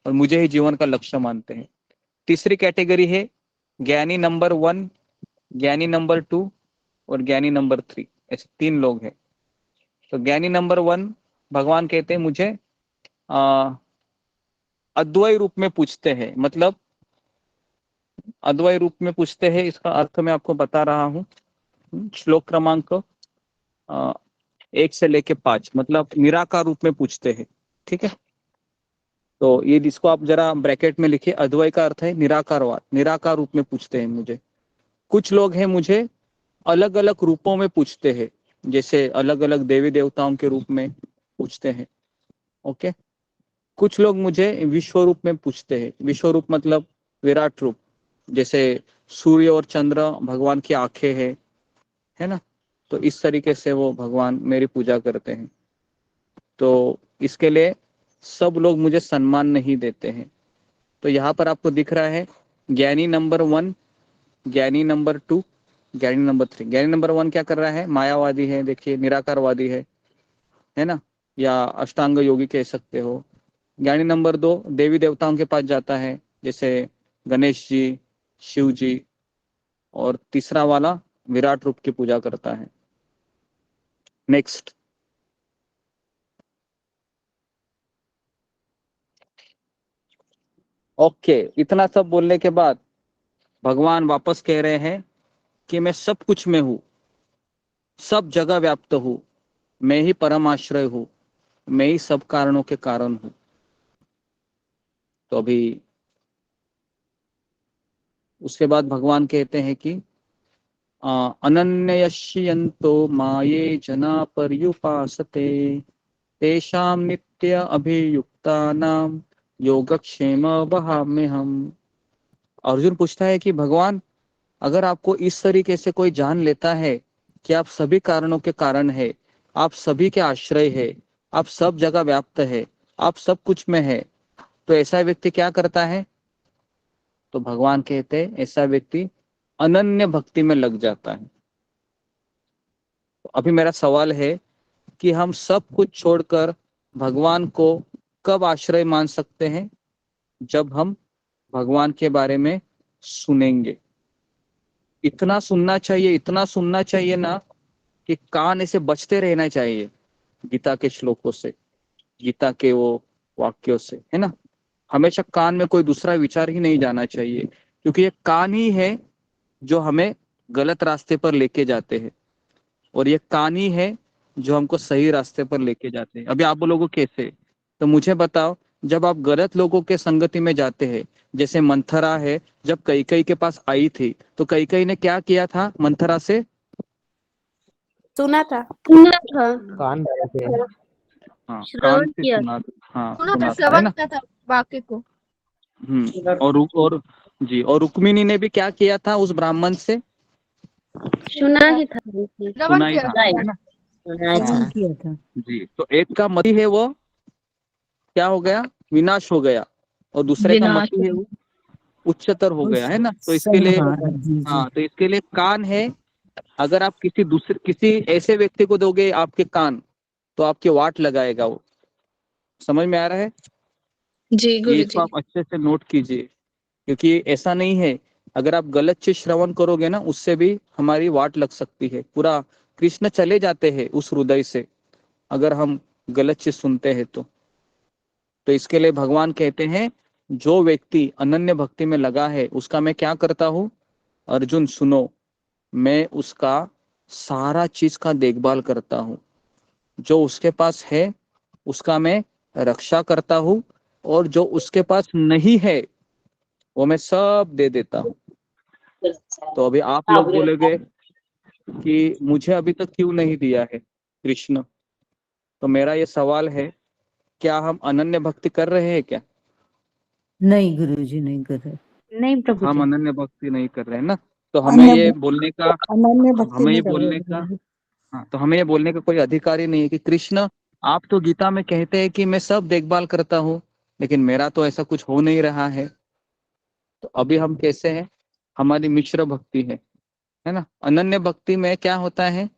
और मुझे ही जीवन का लक्ष्य मानते हैं। तीसरी कैटेगरी है ज्ञानी नंबर 1, ज्ञानी नंबर 2 और ज्ञानी नंबर 3, ऐसे 3 लोग हैं। तो ज्ञानी नंबर 1 भगवान कहते हैं मुझे अद्वैय रूप में पूछते हैं, मतलब अद्वैय रूप में पूछते हैं, इसका अर्थ मैं आपको बता रहा हूँ। श्लोक क्रमांक 1 से लेके 5, मतलब निराकार रूप में पूछते हैं, ठीक है। तो ये जिसको आप जरा ब्रैकेट में लिखिए, अद्वैय का अर्थ है निराकारवाद, निराकार रूप में पूछते हैं मुझे। कुछ लोग हैं मुझे अलग अलग रूपों में पूछते हैं, जैसे अलग अलग देवी देवताओं के रूप में पूछते हैं, ओके। कुछ लोग मुझे विश्व रूप में पूछते हैं, विश्व रूप मतलब विराट रूप, जैसे सूर्य और चंद्र भगवान की आंखें है ना। तो इस तरीके से वो भगवान मेरी पूजा करते हैं। तो इसके लिए सब लोग मुझे सम्मान नहीं देते हैं। तो यहाँ पर आपको दिख रहा है ज्ञानी नंबर 1, ज्ञानी नंबर 2, ज्ञानी नंबर 3। ज्ञानी नंबर 1 क्या कर रहा है, मायावादी है, देखिए निराकारवादी है ना, या अष्टांग योगी कह सकते हो। ज्ञानी नंबर 2 देवी देवताओं के पास जाता है, जैसे गणेश जी, शिव जी। और तीसरा वाला विराट रूप की पूजा करता है। नेक्स्ट। ओके, इतना सब बोलने के बाद भगवान वापस कह रहे हैं कि मैं सब कुछ में हूं, सब जगह व्याप्त हूं, मैं ही परम आश्रय हूं, मैं ही सब कारणों के कारण हूं। तो अभी उसके बाद भगवान कहते हैं कि अनन्यश्यन्तो माये जना पर्युपासते तेषां नित्य अभियुक्तानां योगक्षेम वहाम्यहम्। अर्जुन पूछता है कि भगवान, अगर आपको इस तरीके से कोई जान लेता है कि आप सभी कारणों के कारण है, आप सभी के आश्रय है, आप सब जगह व्याप्त है, आप सब कुछ में है, तो ऐसा व्यक्ति क्या करता है। तो भगवान कहते हैं ऐसा व्यक्ति अनन्य भक्ति में लग जाता है। तो अभी मेरा सवाल है कि हम सब कुछ छोड़कर भगवान को कब आश्रय मान सकते हैं, जब हम भगवान के बारे में सुनेंगे। इतना सुनना चाहिए, इतना सुनना चाहिए ना कि कान ऐसे बजते रहना चाहिए गीता के श्लोकों से, गीता के वो वाक्यों से, है ना। हमेशा कान में कोई दूसरा विचार ही नहीं जाना चाहिए, क्योंकि ये कान ही है जो हमें गलत रास्ते पर लेके जाते हैं, और ये कान ही है जो हमको सही रास्ते पर लेके जाते हैं। अभी आप बोलोगे कैसे, तो मुझे बताओ। जब आप गलत लोगों के संगति में जाते हैं, जैसे मंथरा है, जब कैकेयी के पास आई थी तो कैकेयी ने क्या किया था मंथरा से, सुना था। कान भरे थे। हाँ, कान श्रवण से किया सुना, हाँ सुना था, सुना था, है श्रवण ना। किया था वाक्य को। और जी, और रुक्मिणी ने भी क्या किया था उस ब्राह्मण से? सुना ही था। सुना ही था, है ना। श्रवण हाँ किया था। जी, तो एक का मति है वो क्या हो गया, विनाश हो गया, और दूसरे का विनाश। मति है वो उच्चतर हो गया, है ना। तो इसके सही, लिए हाँ जी जी। हाँ, तो इसके लिए कान है। अगर आप किसी ऐसे व्यक्ति को दोगे आपके कान, तो आपके वाट लगाएगा वो। समझ में आ रहा है? जी ये गुरु इसको जी। आप अच्छे से नोट कीजिए, क्योंकि ऐसा नहीं है, अगर आप गलत चीज श्रवण करोगे ना, उससे भी हमारी वाट लग सकती है। पूरा कृष्ण चले जाते हैं उस हृदय से, अगर हम गलत चीज सुनते हैं तो इसके लिए भगवान कहते हैं, जो व्यक्ति अनन्य भक्ति में लगा है उसका मैं क्या करता हूँ, अर्जुन सुनो, मैं उसका सारा चीज का देखभाल करता हूँ। जो उसके पास है उसका मैं रक्षा करता हूँ, और जो उसके पास नहीं है वो मैं सब दे देता हूँ। तो अभी आप लोग बोलोगे कि मुझे अभी तक क्यों नहीं दिया है कृष्ण, तो मेरा ये सवाल है, क्या हम अनन्य भक्ति कर रहे हैं क्या? नहीं गुरुजी, नहीं कर रहे। नहीं प्रभु हम जी, अनन्य भक्ति नहीं कर रहे हैं ना। तो हमें ये बोलने का अनन्य भक्ति हमें ये नहीं कर रहे बोलने का प्रभु जी। हाँ, तो हमें ये बोलने का कोई अधिकार ही नहीं है कि कृष्ण, आप तो गीता में कहते हैं कि मैं सब देखभाल करता हूँ, लेकिन मेरा तो ऐसा कुछ हो नहीं रहा है। तो अभी हम कैसे हैं? हमारी मिश्र भक्ति है ना। अनन्य भक्ति में क्या होता है?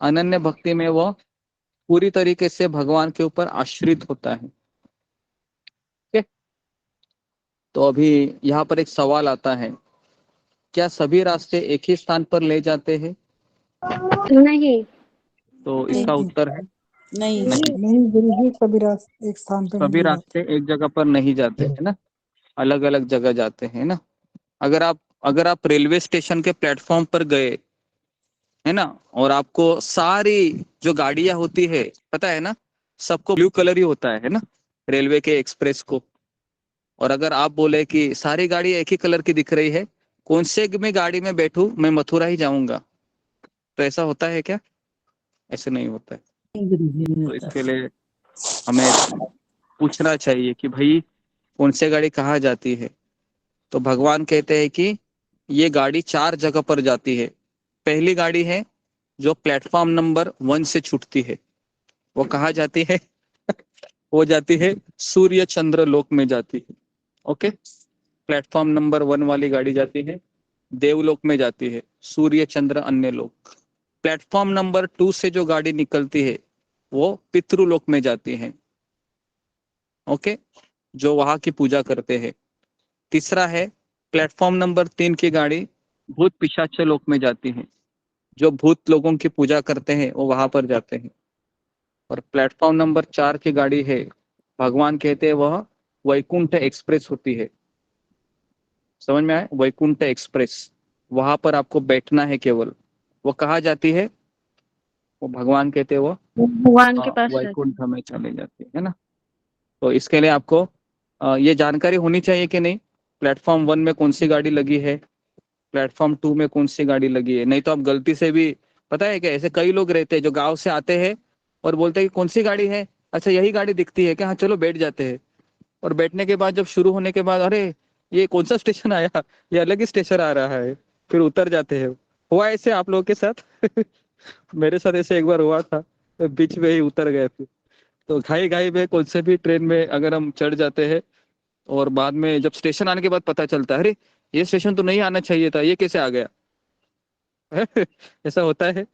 अनन्य भक्ति में वो पूरी तरीके से भगवान के ऊपर आश्रित होता है। ठीक है? तो अभी यहाँ पर एक सवाल आता है, क्या सभी रास्ते एक ही स्थान पर ले जाते हैं? नहीं तो इसका उत्तर है नहीं नहीं गुरु जी, सभी रास्ते एक स्थान पे सभी नहीं जाते। रास्ते एक जगह पर नहीं जाते है ना, अलग अलग जगह जाते हैं ना। अगर आप रेलवे स्टेशन के प्लेटफॉर्म पर गए, है ना, और आपको सारी जो गाड़ियां होती है, पता है ना, सबको ब्लू कलर ही होता है ना, रेलवे के एक्सप्रेस को। और अगर आप बोले कि सारी गाड़ी एक ही कलर की दिख रही है, कौन से में गाड़ी में बैठूं, मैं मथुरा ही जाऊंगा, तो ऐसा होता है क्या? ऐसे नहीं होता है। नहीं गुरुजी, नहीं तो होता। इसके लिए हमें पूछना चाहिए कि भाई कौन से गाड़ी कहाँ जाती है। तो भगवान कहते हैं कि ये गाड़ी 4 जगह पर जाती है। पहली गाड़ी है जो प्लेटफॉर्म नंबर 1 से छूटती है, वो कहाँ जाती है? वो जाती है सूर्य चंद्र लोक में जाती है। ओके, प्लेटफॉर्म नंबर 1 वाली गाड़ी जाती है देवलोक में जाती है, सूर्य चंद्र अन्य लोक। प्लेटफॉर्म नंबर 2 से जो गाड़ी निकलती है वो पितृलोक में जाती है। ओके, जो वहां की पूजा करते हैं। तीसरा है प्लेटफॉर्म नंबर 3 की गाड़ी भूत पिशाच लोक में जाती है, जो भूत लोगों की पूजा करते हैं वो वहां पर जाते हैं। और प्लेटफॉर्म नंबर 4 की गाड़ी है, भगवान कहते हैं वह वैकुंठ एक्सप्रेस होती है। समझ में आए? वैकुंठ एक्सप्रेस, वहां पर आपको बैठना है केवल। वो कहाँ जाती है? वो भगवान कहते हैं वो भगवान के पास जाते वैकुंठ में चले जाती है ना। तो इसके लिए आपको ये जानकारी होनी चाहिए कि नहीं, प्लेटफॉर्म 1 में कौन सी गाड़ी लगी है, प्लेटफॉर्म 2 में कौन सी गाड़ी लगी है। नहीं तो आप गलती से भी, पता है क्या, ऐसे कई लोग रहते हैं जो गांव से आते हैं और बोलते हैं कि कौन सी गाड़ी है, अच्छा यही गाड़ी दिखती है क्या, हाँ चलो बैठ जाते हैं। और बैठने के बाद जब शुरू होने के बाद, अरे ये कौन सा स्टेशन आया, ये अलग ही स्टेशन आ रहा है, फिर उतर जाते हैं। हुआ ऐसे आप लोगों के साथ? मेरे साथ ऐसे एक बार हुआ था, तो बीच में ही उतर गए थे। तो घाई घाई में कौन से भी ट्रेन में अगर हम चढ़ जाते हैं, और बाद में जब स्टेशन आने के बाद पता चलता है, अरे ये स्टेशन तो नहीं आना चाहिए था, ये कैसे आ गया? ऐसा होता है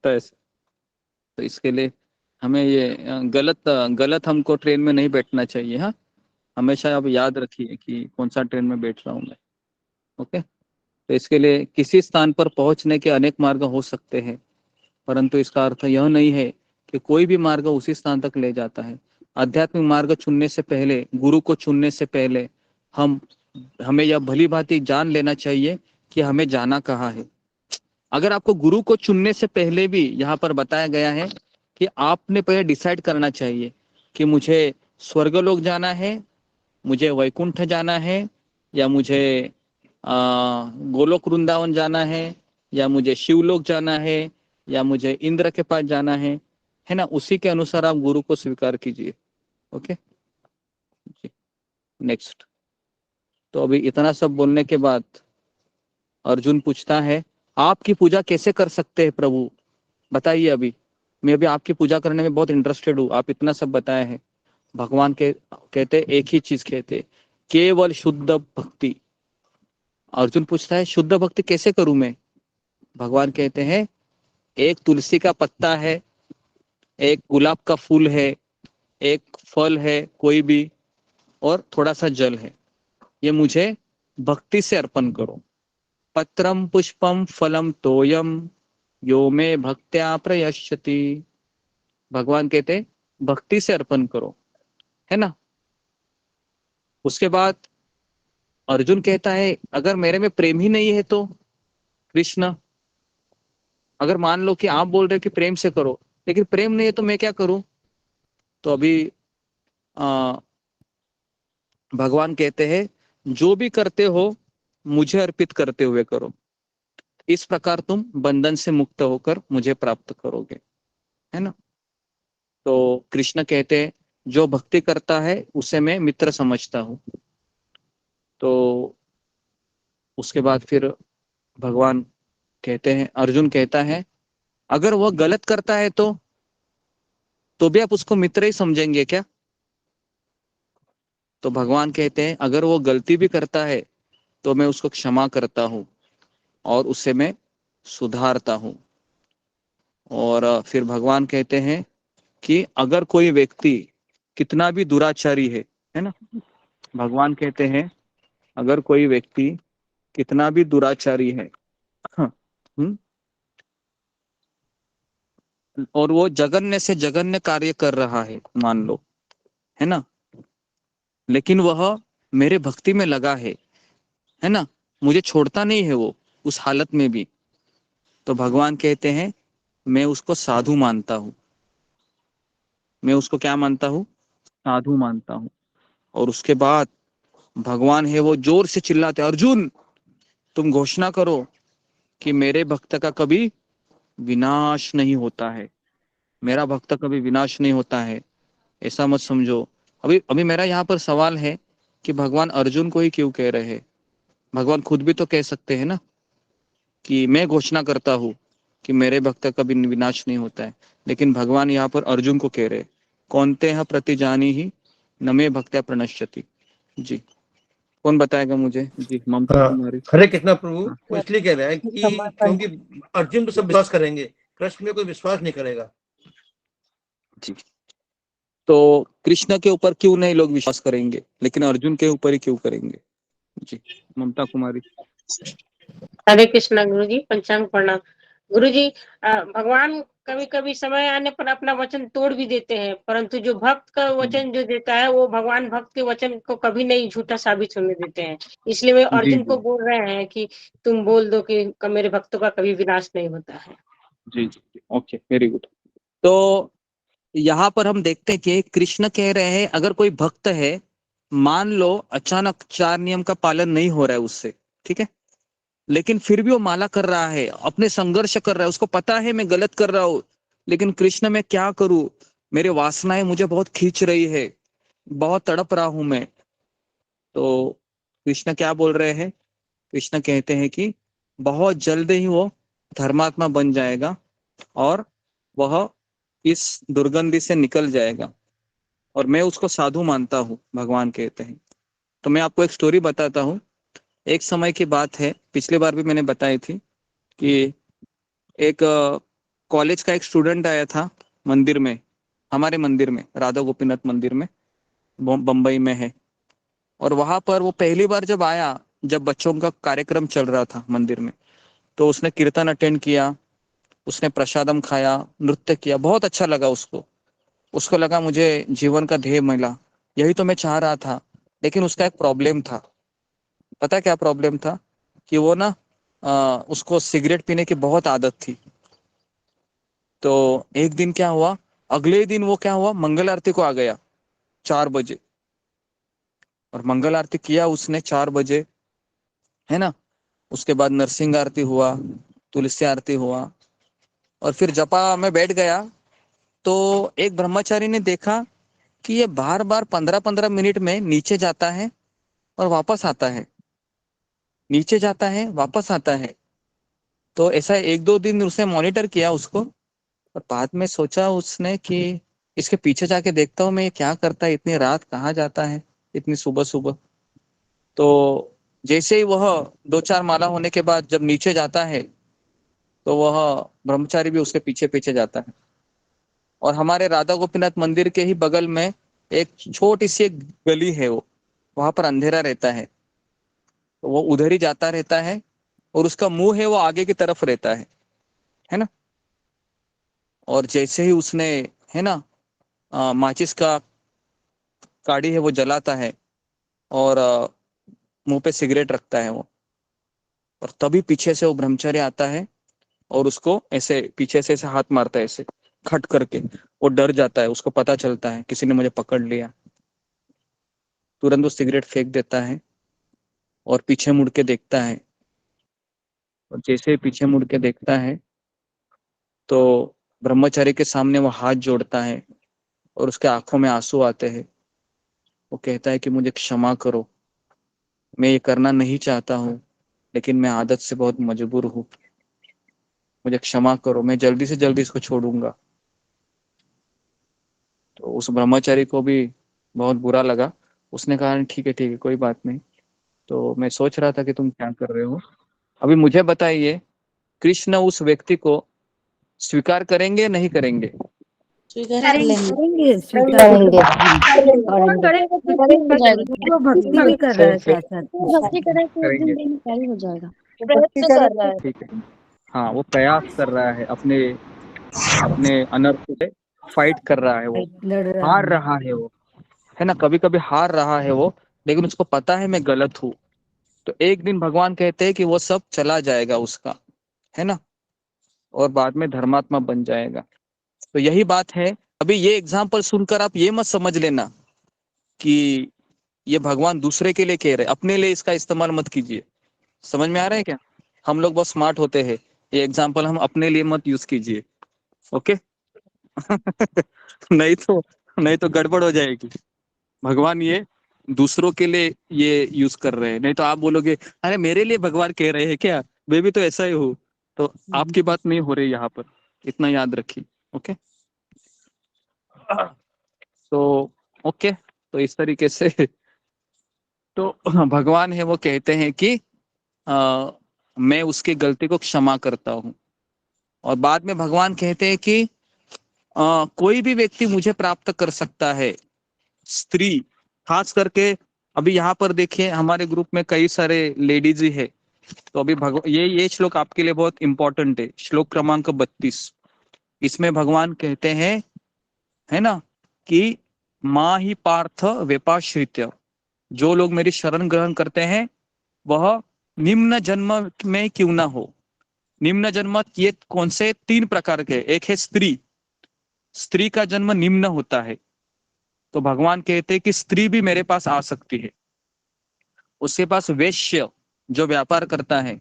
ऐसा। तो इसके लिए हमें ये गलत हमको ट्रेन में नहीं बैठना चाहिए। हाँ, हमेशा आप याद रखिए कि कौन सा ट्रेन में बैठ रहा हूँ मैं। ओके, तो इसके लिए किसी स्थान पर पहुंचने के अनेक मार्ग हो सकते हैं, परंतु इसका अर्थ यह नहीं है कि कोई भी मार्ग उसी स्थान तक ले जाता है। आध्यात्मिक मार्ग चुनने से पहले, गुरु को चुनने से पहले हमें यह भली भांति जान लेना चाहिए कि हमें जाना कहाँ है। अगर आपको गुरु को चुनने से पहले भी यहाँ पर बताया गया है कि आपने पहले डिसाइड करना चाहिए कि मुझे स्वर्गलोक जाना है, मुझे वैकुंठ जाना है, या मुझे गोलोक वृंदावन जाना है, या मुझे शिवलोक जाना है, या मुझे इंद्र के पास जाना है ना, उसी के अनुसार आप गुरु को स्वीकार कीजिए। Okay, next. तो अभी इतना सब बोलने के बाद अर्जुन पूछता है, आपकी पूजा कैसे कर सकते हैं प्रभु, बताइए। अभी मैं अभी आपकी पूजा करने में बहुत इंटरेस्टेड हूँ, आप इतना सब बताए हैं। भगवान के कहते एक ही चीज कहते, केवल शुद्ध भक्ति। अर्जुन पूछता है शुद्ध भक्ति कैसे करूं मैं। भगवान कहते हैं एक तुलसी का पत्ता है, एक गुलाब का फूल है, एक फल है कोई भी, और थोड़ा सा जल है, ये मुझे भक्ति से अर्पण करो। पत्रम पुष्पम फलम तोयम यो में भक्त्या प्रयश्यति। भगवान कहते भक्ति से अर्पण करो, है ना। उसके बाद अर्जुन कहता है अगर मेरे में प्रेम ही नहीं है तो कृष्ण, अगर मान लो कि आप बोल रहे हो कि प्रेम से करो, लेकिन प्रेम नहीं है तो मैं क्या करूं। तो अभी भगवान कहते हैं जो भी करते हो मुझे अर्पित करते हुए करो, इस प्रकार तुम बंधन से मुक्त होकर मुझे प्राप्त करोगे, है ना। तो कृष्ण कहते हैं जो भक्ति करता है उसे मैं मित्र समझता हूँ। तो उसके बाद फिर भगवान कहते हैं, अर्जुन कहता है अगर वह गलत करता है तो भी आप उसको मित्र ही समझेंगे क्या। तो भगवान कहते हैं अगर वो गलती भी करता है तो मैं उसको क्षमा करता हूँ और उसे मैं सुधारता हूँ। और फिर भगवान कहते हैं कि अगर कोई व्यक्ति कितना भी दुराचारी है ना, भगवान कहते हैं अगर कोई व्यक्ति कितना भी दुराचारी है और वो जघन्य से जघन्य कार्य कर रहा है मान लो, है ना, लेकिन वह मेरे भक्ति में लगा है ना, मुझे छोड़ता नहीं है वो उस हालत में भी, तो भगवान कहते हैं मैं उसको साधु मानता हूँ। मैं उसको क्या मानता हूँ, साधु मानता हूँ। और उसके बाद भगवान है वो जोर से चिल्लाते, अर्जुन तुम घोषणा करो कि मेरे भक्त का कभी विनाश नहीं होता है, मेरा भक्त कभी विनाश नहीं होता है, ऐसा मत समझो। अभी अभी मेरा यहाँ पर सवाल है कि भगवान अर्जुन को ही क्यों कह रहे हैं। भगवान खुद भी तो कह सकते हैं ना कि मैं घोषणा करता हूँ कि मेरे भक्त का भी विनाश नहीं होता है, लेकिन भगवान यहाँ पर अर्जुन को कह रहे, कौनते हैं प्रतिजानी ही न मे भक्त्या प्रणश्यति। जी कौन बताएगा मुझे। जी ममता हाँ, कुमारी। हरे कृष्णा प्रभु। वो इसलिए कह रहे हैं कि क्योंकि अर्जुन तो सब विश्वास करेंगे, कृष्ण में कोई विश्वास नहीं करेगा। जी तो कृष्ण के ऊपर क्यों नहीं लोग विश्वास करेंगे, लेकिन अर्जुन के ऊपर ही क्यों करेंगे। जी ममता कुमारी। हरे कृष्णा गुरु जी, पंचांग प्रणाम। गुरु जी, भगवान कभी कभी समय आने पर अपना वचन तोड़ भी देते हैं, परंतु जो भक्त का वचन जो देता है वो भगवान भक्त के वचन को कभी नहीं झूठा साबित होने देते हैं। इसलिए वे अर्जुन को बोल रहे हैं कि तुम बोल दो कि मेरे भक्तों का कभी विनाश नहीं होता है। जी जी ओके वेरी गुड। तो यहाँ पर हम देखते हैं कि कृष्ण कह रहे हैं अगर कोई भक्त है, मान लो अचानक 4 नियम का पालन नहीं हो रहा है उससे, ठीक है, लेकिन फिर भी वो माला कर रहा है, अपने संघर्ष कर रहा है, उसको पता है मैं गलत कर रहा हूँ, लेकिन कृष्ण मैं क्या करूं, मेरे वासनाएं मुझे बहुत खींच रही है, बहुत तड़प रहा हूं मैं। तो कृष्ण क्या बोल रहे हैं, कृष्ण कहते हैं कि बहुत जल्द ही वो धर्मात्मा बन जाएगा और वह इस दुर्गंधि से निकल जाएगा, और मैं उसको साधु मानता हूँ, भगवान कहते हैं। तो मैं आपको एक स्टोरी बताता हूँ। एक समय की बात है, पिछली बार भी मैंने बताई थी कि एक कॉलेज का एक स्टूडेंट आया था मंदिर में, हमारे मंदिर में, राधा गोपीनाथ मंदिर में, बम्बई में है। और वहां पर वो पहली बार जब आया, जब बच्चों का कार्यक्रम चल रहा था मंदिर में, तो उसने कीर्तन अटेंड किया, उसने प्रसादम खाया, नृत्य किया, बहुत अच्छा लगा उसको। उसको लगा मुझे जीवन का ध्येय मिला, यही तो मैं चाह रहा था। लेकिन उसका एक प्रॉब्लम था, पता क्या प्रॉब्लम था, कि वो ना उसको सिगरेट पीने की बहुत आदत थी। तो एक दिन क्या हुआ, अगले दिन वो क्या हुआ, मंगल आरती को आ गया 4 बजे, और मंगल आरती किया उसने 4 बजे, है ना। उसके बाद नरसिंह आरती हुआ, तुलसी आरती हुआ, और फिर जपा में बैठ गया तो एक ब्रह्मचारी ने देखा कि ये बार बार 15-15 मिनट में नीचे जाता है और वापस आता है, नीचे जाता है वापस आता है। तो ऐसा 1-2 दिन उसने मॉनिटर किया उसको, और बाद में सोचा उसने कि इसके पीछे जाके देखता हूँ मैं ये क्या करता है, इतनी रात कहाँ जाता है, इतनी सुबह सुबह। तो जैसे ही वह 2-4 माला होने के बाद जब नीचे जाता है तो वह ब्रह्मचारी भी उसके पीछे पीछे जाता है। और हमारे राधा गोपीनाथ मंदिर के ही बगल में एक छोटी सी एक गली है, वो वहां पर अंधेरा रहता है, तो वो उधर ही जाता रहता है, और उसका मुंह है वो आगे की तरफ रहता है ना। और जैसे ही उसने, है ना, माचिस का काड़ी है वो जलाता है, और मुंह पे सिगरेट रखता है वो, और तभी पीछे से वो ब्रह्मचारी आता है और उसको ऐसे पीछे से ऐसे हाथ मारता है, ऐसे खट करके। वो डर जाता है, उसको पता चलता है किसी ने मुझे पकड़ लिया। तुरंत वो सिगरेट फेंक देता है और पीछे मुड़ के देखता है, और जैसे ही पीछे मुड़ के देखता है तो ब्रह्मचारी के सामने वो हाथ जोड़ता है और उसके आंखों में आंसू आते हैं। वो कहता है कि मुझे क्षमा करो, मैं ये करना नहीं चाहता हूँ, लेकिन मैं आदत से बहुत मजबूर हूँ, मुझे क्षमा करो, मैं जल्दी से जल्दी इसको छोड़ूंगा। तो उस ब्रह्मचारी को भी बहुत बुरा लगा। उसने कहा ठीक है कोई बात नहीं, तो मैं सोच रहा था कि तुम क्या कर रहे हो। अभी मुझे बताइए, कृष्ण उस व्यक्ति को स्वीकार करेंगे नहीं करेंगे? स्वीकार कर करेंगे। लेंगे। करेंगे, स्वीकार करेंगे। वो भक्ति भी कर रहा है साथ साथ भक्ति कृष्ण की। करे तो एक दिन करेंगे, दिन कार्य हो जाएगा। भक्ति प्रयत्न करे कर रहा है। ठीक है। हाँ, वो प्रयास कर रहा है, अपने अपने अनर्थ से फाइट कर रहा है, वो लड़ रहा हार है। रहा है वो, है ना, कभी कभी हार रहा है वो, लेकिन उसको पता है मैं गलत हूँ। तो एक दिन भगवान कहते हैं कि वो सब चला जाएगा उसका, है ना, और बाद में धर्मात्मा बन जाएगा। तो यही बात है। अभी ये एग्जाम्पल सुनकर आप ये मत समझ लेना कि ये भगवान दूसरे के लिए कह रहे, अपने लिए इसका इस्तेमाल मत कीजिए। समझ में आ रहा है क्या? हम लोग बहुत स्मार्ट होते हैं, ये एग्जाम्पल हम अपने लिए मत यूज कीजिए, ओके? नहीं तो नहीं तो गड़बड़ हो जाएगी। भगवान ये दूसरों के लिए ये यूज कर रहे हैं, नहीं तो आप बोलोगे अरे मेरे लिए भगवान कह रहे हैं क्या, मैं भी तो ऐसा ही हूँ। तो आपकी बात नहीं हो रही यहाँ पर, इतना याद रखिए, ओके? तो ओके, तो इस तरीके से तो भगवान है वो कहते हैं कि मैं उसकी गलती को क्षमा करता हूँ। और बाद में भगवान कहते हैं कि कोई भी व्यक्ति मुझे प्राप्त कर सकता है, स्त्री खास करके। अभी यहाँ पर देखिए हमारे ग्रुप में कई सारे लेडीज ही है, तो अभी ये श्लोक आपके लिए बहुत इंपॉर्टेंट है, श्लोक क्रमांक 32। इसमें भगवान कहते हैं, है ना, कि माँ ही पार्थ व्यपाश्रित्य, जो लोग मेरी शरण ग्रहण करते हैं वह निम्न जन्म में क्यों ना हो। निम्न जन्म ये कौन से 3 प्रकार के? एक है स्त्री, स्त्री का जन्म निम्न होता है, तो भगवान कहते हैं कि स्त्री भी मेरे पास आ सकती है। उसके पास वैश्य जो व्यापार करता है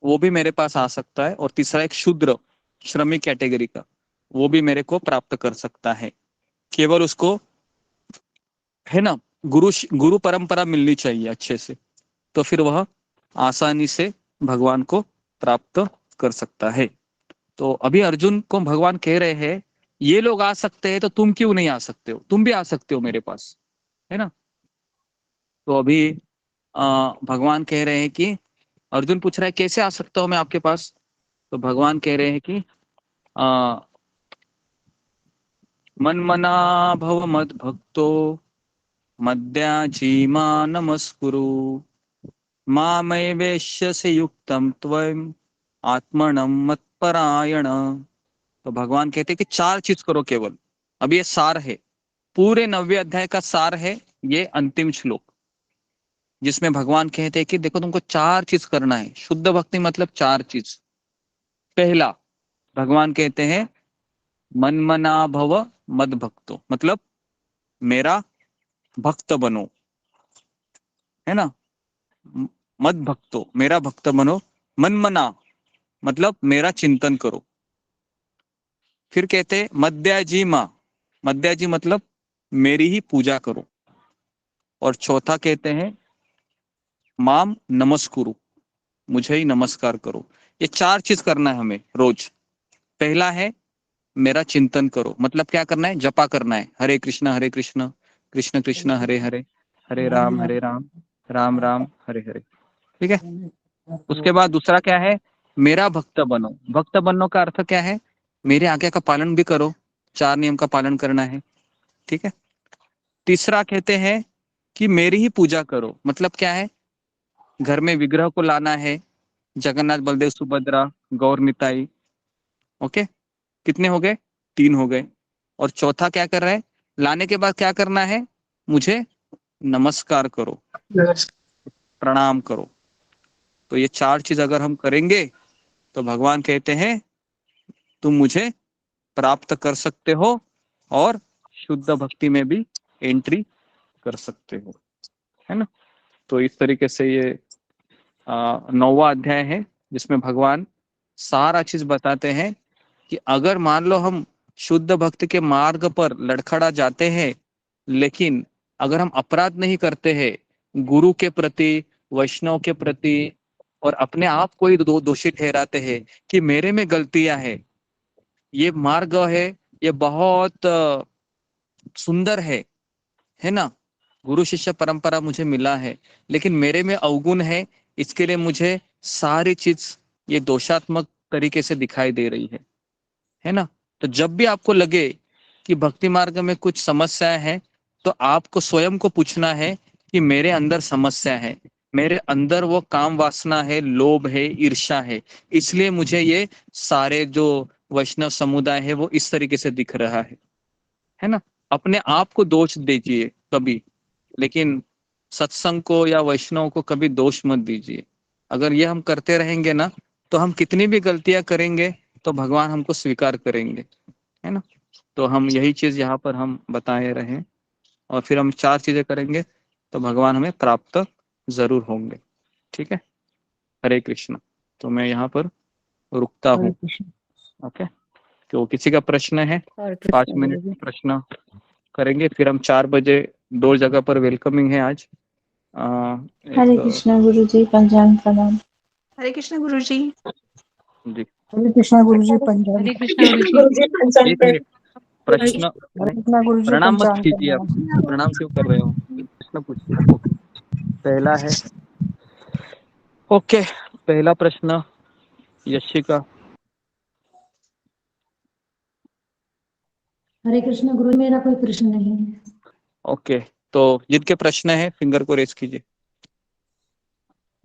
वो भी मेरे पास आ सकता है। और तीसरा एक शूद्र श्रमिक कैटेगरी का, वो भी मेरे को प्राप्त कर सकता है। केवल उसको, है ना, गुरु परंपरा मिलनी चाहिए अच्छे से, तो फिर वह आसानी से भगवान को प्राप्त कर सकता है। तो अभी अर्जुन को भगवान कह रहे हैं ये लोग आ सकते हैं तो तुम क्यों नहीं आ सकते हो, तुम भी आ सकते हो मेरे पास, है ना। तो अभी भगवान कह रहे हैं कि, अर्जुन पूछ रहा है कैसे आ सकता हूं मैं आपके पास, तो भगवान कह रहे हैं कि मन्मना भव मद भक्तो मद्याजीमा नमस्कुरु मामय वेश्यसे युक्तम त्वम आत्मनम मत्परायण। तो भगवान कहते हैं कि 4 चीज करो केवल। अब ये सार है, पूरे 90 अध्याय का सार है ये अंतिम श्लोक, जिसमें भगवान कहते हैं कि देखो तुमको 4 चीज करना है। शुद्ध भक्ति मतलब 4 चीज। पहला, भगवान कहते हैं मनमना भव मद भक्तो, मतलब मेरा भक्त बनो, है ना। मद भक्तो, मेरा भक्त बनो। मनमना मतलब मेरा चिंतन करो। फिर कहते हैं मध्याजी माँ, मध्याजी मतलब मेरी ही पूजा करो। और चौथा कहते हैं माम नमस्कुरु, मुझे ही नमस्कार करो। ये 4 चीज करना है हमें रोज। पहला है मेरा चिंतन करो, मतलब क्या करना है, जपा करना है, हरे कृष्ण कृष्ण कृष्ण हरे हरे, हरे राम राम राम हरे हरे। ठीक है। उसके बाद दूसरा क्या है, मेरा भक्त बनो। भक्त बनने का अर्थ क्या है, मेरे आज्ञा का पालन भी करो, 4 नियम का पालन करना है। ठीक है। तीसरा कहते हैं कि मेरी ही पूजा करो, मतलब क्या है, घर में विग्रह को लाना है, जगन्नाथ बलदेव सुभद्रा गौर निताई। ओके, कितने हो गए, 3 हो गए। और चौथा क्या कर रहा है, लाने के बाद क्या करना है, मुझे नमस्कार करो, प्रणाम करो। तो ये 4 चीज अगर हम करेंगे तो भगवान कहते हैं तुम मुझे प्राप्त कर सकते हो और शुद्ध भक्ति में भी एंट्री कर सकते हो, है ना। तो इस तरीके से ये 9वां अध्याय है जिसमें भगवान सारा चीज बताते हैं कि अगर मान लो हम शुद्ध भक्त के मार्ग पर लड़खड़ा जाते हैं, लेकिन अगर हम अपराध नहीं करते हैं गुरु के प्रति, वैष्णव के प्रति, और अपने आप को ही दोषी ठहराते हैं कि मेरे में गलतियां है, ये मार्ग है, ये बहुत सुंदर है ना, गुरु शिष्य परंपरा मुझे मिला है, लेकिन मेरे में अवगुण है, इसके लिए मुझे सारी चीज ये दोषात्मक तरीके से दिखाई दे रही है ना। तो जब भी आपको लगे कि भक्ति मार्ग में कुछ समस्या है, तो आपको स्वयं को पूछना है कि मेरे अंदर समस्या है, मेरे अंदर वो काम वासना है, लोभ है, ईर्ष्या है, इसलिए मुझे ये सारे जो वैष्णव समुदाय है वो इस तरीके से दिख रहा है ना। अपने आप को दोष दीजिए कभी, लेकिन सत्संग को या वैष्णव को कभी दोष मत दीजिए। अगर ये हम करते रहेंगे ना, तो हम कितनी भी गलतियां करेंगे तो भगवान हमको स्वीकार करेंगे, है ना। तो हम यही चीज यहाँ पर हम बताए रहे, और फिर हम 4 चीजें करेंगे तो भगवान हमें प्राप्त जरूर होंगे। ठीक है। हरे कृष्ण। तो मैं यहाँ पर रुकता हूँ। ओके, तो किसी का प्रश्न है 5 मिनट प्रश्न करेंगे, फिर हम 4 बजे 2 जगह पर वेलकमिंग है आज। हरे कृष्णा गुरु जी, पंचांग प्रणाम। हरे कृष्ण गुरु जी। जी, हरे कृष्णा गुरु जी, पंजाब। हरे कृष्ण गुरु जी। एक मिनट, प्रश्न हरे कृष्णा गुरु जी, प्रणाम मत पंचांग कीजिए, आप प्रणाम। प्रणाम क्यों कर रहे हो, प्रश्न पूछिए। ओके, पहला है, ओके, पहला प्रश्न यशिका। हरे कृष्ण गुरु, मेरा कोई प्रश्न नहीं है। ओके, तो जिनके प्रश्न है फिंगर को रेस कीजिए।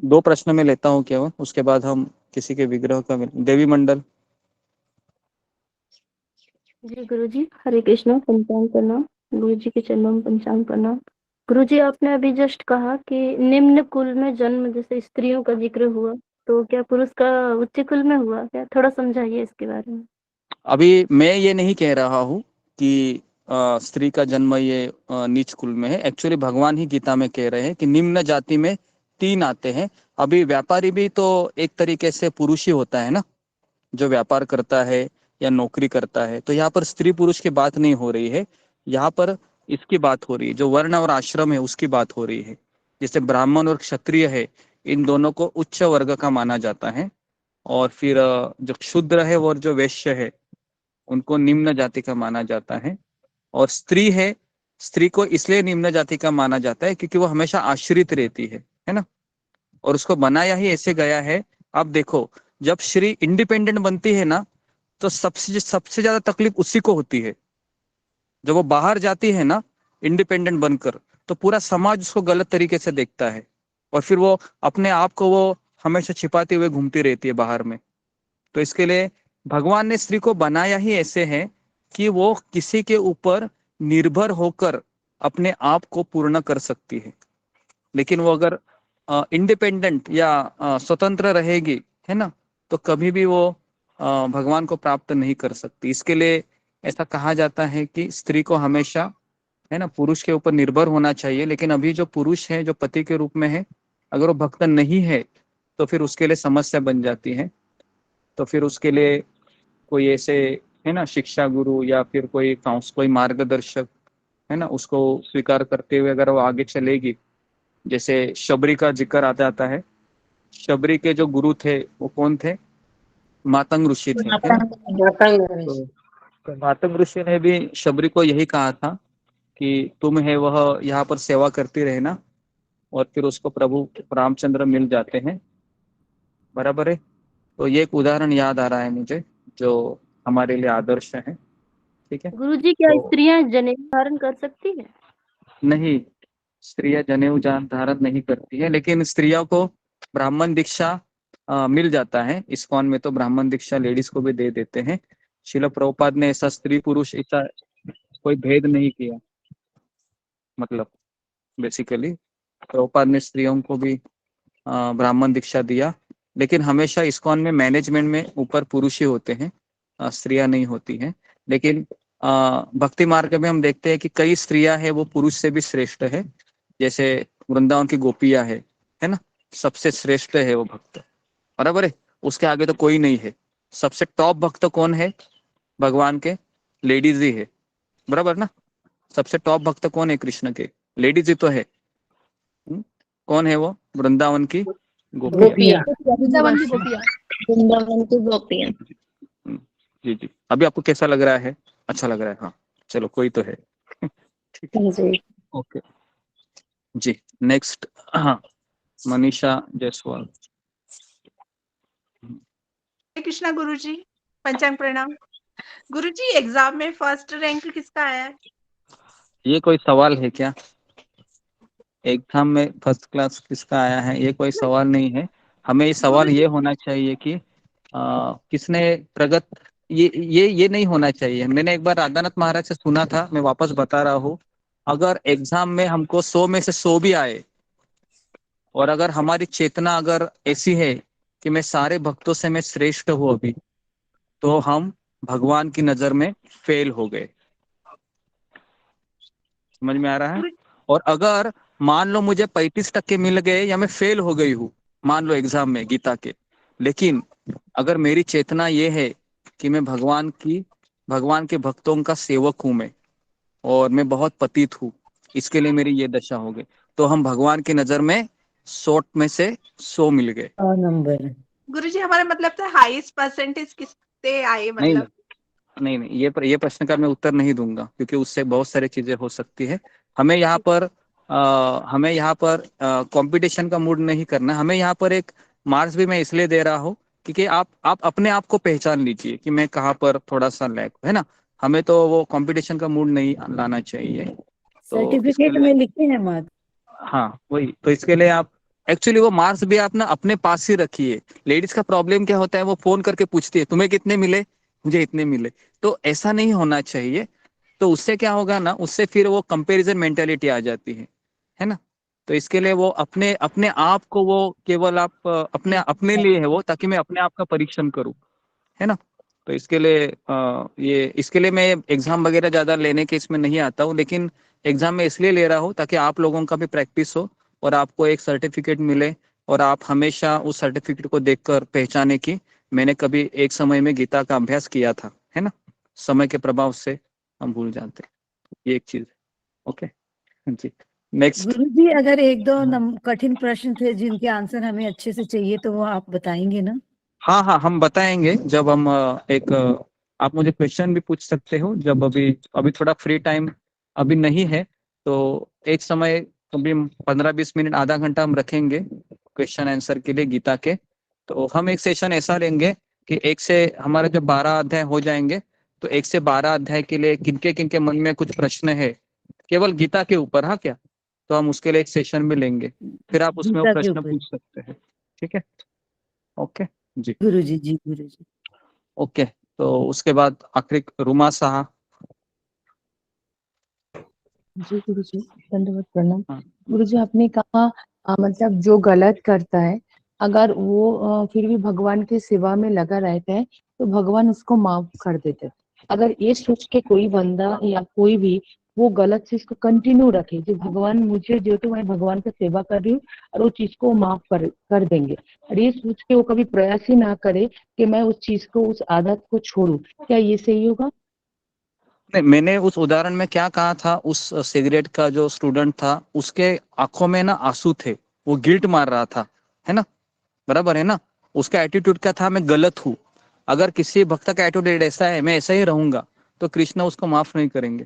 2 प्रश्न में लेता हूँ केवल, उसके बाद हम किसी के विग्रह का देवी मंडल। जी गुरु जी, हरे कृष्णा, पंचांग प्रणाम। गुरु जी के चरणों में पंचांग प्रणाम। गुरु जी, आपने अभी जस्ट कहा कि निम्न कुल में जन्म, जैसे स्त्रियों का जिक्र हुआ, तो क्या पुरुष का उच्च कुल में हुआ क्या? थोड़ा समझाइए इसके बारे में। अभी मैं ये नहीं कह रहा हूँ कि स्त्री का जन्म ये नीच कुल में है। एक्चुअली भगवान ही गीता में कह रहे हैं कि निम्न जाति में 3 आते हैं। अभी व्यापारी भी तो एक तरीके से पुरुष ही होता है ना, जो व्यापार करता है या नौकरी करता है। तो यहाँ पर स्त्री पुरुष की बात नहीं हो रही है, यहाँ पर इसकी बात हो रही है, जो वर्ण और आश्रम है उसकी बात हो रही है। जैसे ब्राह्मण और क्षत्रिय है, इन दोनों को उच्च वर्ग का माना जाता है, और फिर जो क्षुद्र है और जो वैश्य है उनको निम्न जाति का माना जाता है। और स्त्री है, स्त्री को इसलिए निम्न जाति का माना जाता है क्योंकि वो हमेशा आश्रित रहती है ना, और उसको बनाया ही ऐसे गया है। आप देखो, जब श्री इंडिपेंडेंट बनती है ना, तो सबसे सबसे ज्यादा तकलीफ उसी को होती है। जब वो बाहर जाती है ना इंडिपेंडेंट बनकर, तो पूरा समाज उसको गलत तरीके से देखता है, और फिर वो अपने आप को वो हमेशा छिपाते हुए घूमती रहती है बाहर में। तो इसके लिए भगवान ने स्त्री को बनाया ही ऐसे है कि वो किसी के ऊपर निर्भर होकर अपने आप को पूर्ण कर सकती है। लेकिन वो अगर इंडिपेंडेंट या स्वतंत्र रहेगी, है ना, तो कभी भी वो भगवान को प्राप्त नहीं कर सकती। इसके लिए ऐसा कहा जाता है कि स्त्री को हमेशा, है ना, पुरुष के ऊपर निर्भर होना चाहिए। लेकिन अभी जो पुरुष है, जो पति के रूप में है, अगर वो भक्त नहीं है तो फिर उसके लिए समस्या बन जाती है। तो फिर उसके लिए कोई ऐसे है ना, शिक्षा गुरु या फिर कोई मार्गदर्शक, है ना, उसको स्वीकार करते हुए अगर वो आगे चलेगी, जैसे शबरी का जिक्र आता आता है, शबरी के जो गुरु थे वो कौन थे? मातंग ऋषि थे, है ना। तो मातंग ऋषि ने भी शबरी को यही कहा था कि तुम है वह यहाँ पर सेवा करती रहना, और फिर उसको प्रभु रामचंद्र मिल जाते हैं, बराबर है। तो ये एक उदाहरण याद आ रहा है मुझे जो हमारे लिए आदर्श है, ठीक है। गुरुजी, क्या तो स्त्रियां जनेऊ धारण कर सकती हैं? नहीं, स्त्रियां जनेऊ धारण नहीं करती है, लेकिन स्त्रियों को ब्राह्मण दीक्षा मिल जाता है। इस्कॉन में तो ब्राह्मण दीक्षा लेडीज को भी दे देते हैं। शिला प्रभुपाद ने ऐसा स्त्री पुरुष ऐसा कोई भेद नहीं किया, मतलब बेसिकली प्रभुपाद ने स्त्रियों को भी ब्राह्मण दीक्षा दिया, लेकिन हमेशा इस्कॉन में मैनेजमेंट में ऊपर पुरुष ही होते हैं, स्त्रियां नहीं होती हैं। लेकिन भक्ति मार्ग में हम देखते हैं कि कई स्त्रियां हैं वो पुरुष से भी श्रेष्ठ है, जैसे वृंदावन की गोपियां है ना, सबसे श्रेष्ठ है वो भक्त, बराबर है। उसके आगे तो कोई नहीं है। सबसे टॉप भक्त कौन है भगवान के? लेडीज ही है, बराबर ना। सबसे टॉप भक्त कौन है कृष्ण के? लेडीज ही तो है। कौन है वो? वृंदावन की गोपियां। वृंदावन की गोपियां। वृंदावन की गोपियां। जी जी, अभी आपको कैसा लग रहा है? अच्छा लग रहा है, हाँ चलो कोई तो है। ठीक है, ओके जी। नेक्स्ट, हाँ, मनीषा जायसवाल। हरे कृष्णा गुरुजी, पंचांग प्रणाम। गुरुजी, एग्जाम में फर्स्ट रैंक किसका आया है? ये कोई सवाल है क्या? एग्जाम में फर्स्ट क्लास किसका आया है, ये कोई सवाल नहीं है। हमें ये सवाल ये होना चाहिए कि किसने प्रगत, ये नहीं होना चाहिए। मैंने एक बार राधानाथ महाराज से सुना था, मैं वापस बता रहा हूँ। अगर एग्जाम में हमको 100 में से 100 भी आए, और अगर हमारी चेतना अगर ऐसी है कि मैं सारे भक्तों से मैं श्रेष्ठ हूँ अभी, तो हम भगवान की नजर में फेल हो गए। समझ में आ रहा है? और अगर मान लो मुझे 35% मिल गए या मैं फेल हो गई हूँ, मान लो एग्जाम में गीता के, लेकिन अगर मेरी चेतना ये है कि मैं भगवान के भक्तों का सेवक हूं मैं, और मैं बहुत पतित हूँ, इसके लिए मेरी ये दशा हो गई, तो हम भगवान की नजर में 100 में से 100 मिल गए। नंबर गुरुजी, हमारा मतलब था हाईएस्ट परसेंटेज किससे आए, नहीं मतलब? नहीं, ये प्रश्न का मैं उत्तर नहीं दूंगा, क्योंकि उससे बहुत सारी चीजें हो सकती है। हमें यहाँ पर कंपटीशन का मूड नहीं करना। हमें यहाँ पर एक मार्क्स भी मैं इसलिए दे रहा हूँ क्योंकि आप अपने आप को पहचान लीजिए कि मैं कहाँ पर थोड़ा सा लैक, है ना। हमें तो वो कंपटीशन का मूड नहीं लाना चाहिए। तो इसके सर्टिफिकेट में लिए, लिखे हैं मार्क्स। हाँ वही तो, इसके लिए आप एक्चुअली वो मार्क्स भी आप ना अपने पास ही रखिए। लेडीज का प्रॉब्लम क्या होता है, वो फोन करके पूछती है तुम्हें कितने मिले, मुझे इतने मिले। तो ऐसा नहीं होना चाहिए। तो उससे क्या होगा ना, उससे फिर वो कंपैरिजन मेंटेलिटी आ जाती है ना। तो इसके लिए वो अपने अपने आप को, वो केवल आप अपने अपने लिए है वो, ताकि मैं अपने आप का परीक्षण करूं, है ना। तो इसके लिए इसके लिए मैं एग्जाम वगैरह ज्यादा लेने के इसमें नहीं आता हूँ, लेकिन एग्जाम में इसलिए ले रहा हूँ ताकि आप लोगों का भी प्रैक्टिस हो और आपको एक सर्टिफिकेट मिले, और आप हमेशा उस सर्टिफिकेट को देखकर पहचाने कि मैंने कभी एक समय में गीता का अभ्यास किया था, है ना। समय के प्रभाव से हम भूल जाते हैं, ये एक चीज है। ओके जी, नेक्स्ट। गुरुजी, अगर एक दो कठिन प्रश्न थे जिनके आंसर हमें अच्छे से चाहिए तो वो आप बताएंगे ना? हाँ हाँ, हम बताएंगे जब हम आप मुझे क्वेश्चन भी पूछ सकते हो जब, अभी थोड़ा फ्री टाइम अभी नहीं है, तो एक समय कभी 15-20 मिनट, आधा घंटा हम रखेंगे क्वेश्चन आंसर के लिए गीता के। तो हम एक सेशन ऐसा लेंगे कि एक से हमारे जब 12 अध्याय हो जाएंगे, तो 1 से 12 अध्याय के लिए किनके मन में कुछ प्रश्न है केवल गीता के ऊपर, हाँ क्या, तो हम उसके लिए एक सेशन भी लेंगे, फिर आप उसमें वो गीता के प्रश्न ऊपर। पूछ सकते हैं, ठीक है। ओके जी, गुरुजी जी, गुरुजी। ओके। तो उसके बाद आखिरी रुमा साहा। जी गुरुजी, दंडवत प्रणाम। हाँ। गुरुजी, आपने कहा मतलब जो गलत करता है, अगर वो फिर भी भगवान की सेवा में लगा रहता है तो भगवान उसको माफ कर देते हैं। अगर ये सोच के कोई बंदा या कोई भी वो गलत चीज को कंटिन्यू रखे, जो भगवान मुझे जो तो मैं भगवान का सेवा कर रही हूँ और वो चीज को माफ कर देंगे, और ये सोच के वो कभी प्रयास ही ना करे कि मैं उस चीज को, उस आदत को छोड़ूं। क्या ये सही होगा? नहीं, मैंने उस उदाहरण में क्या कहा था, उस सिगरेट का जो स्टूडेंट था उसके आंखों में ना आंसू थे, वो गिल्ट मार रहा था, है ना, बराबर है ना। उसका एटीट्यूड क्या था, मैं गलत हूँ। अगर किसी भक्त का एटीट्यूड ऐसा है, मैं ऐसा ही रहूंगा, तो कृष्ण उसको माफ नहीं करेंगे,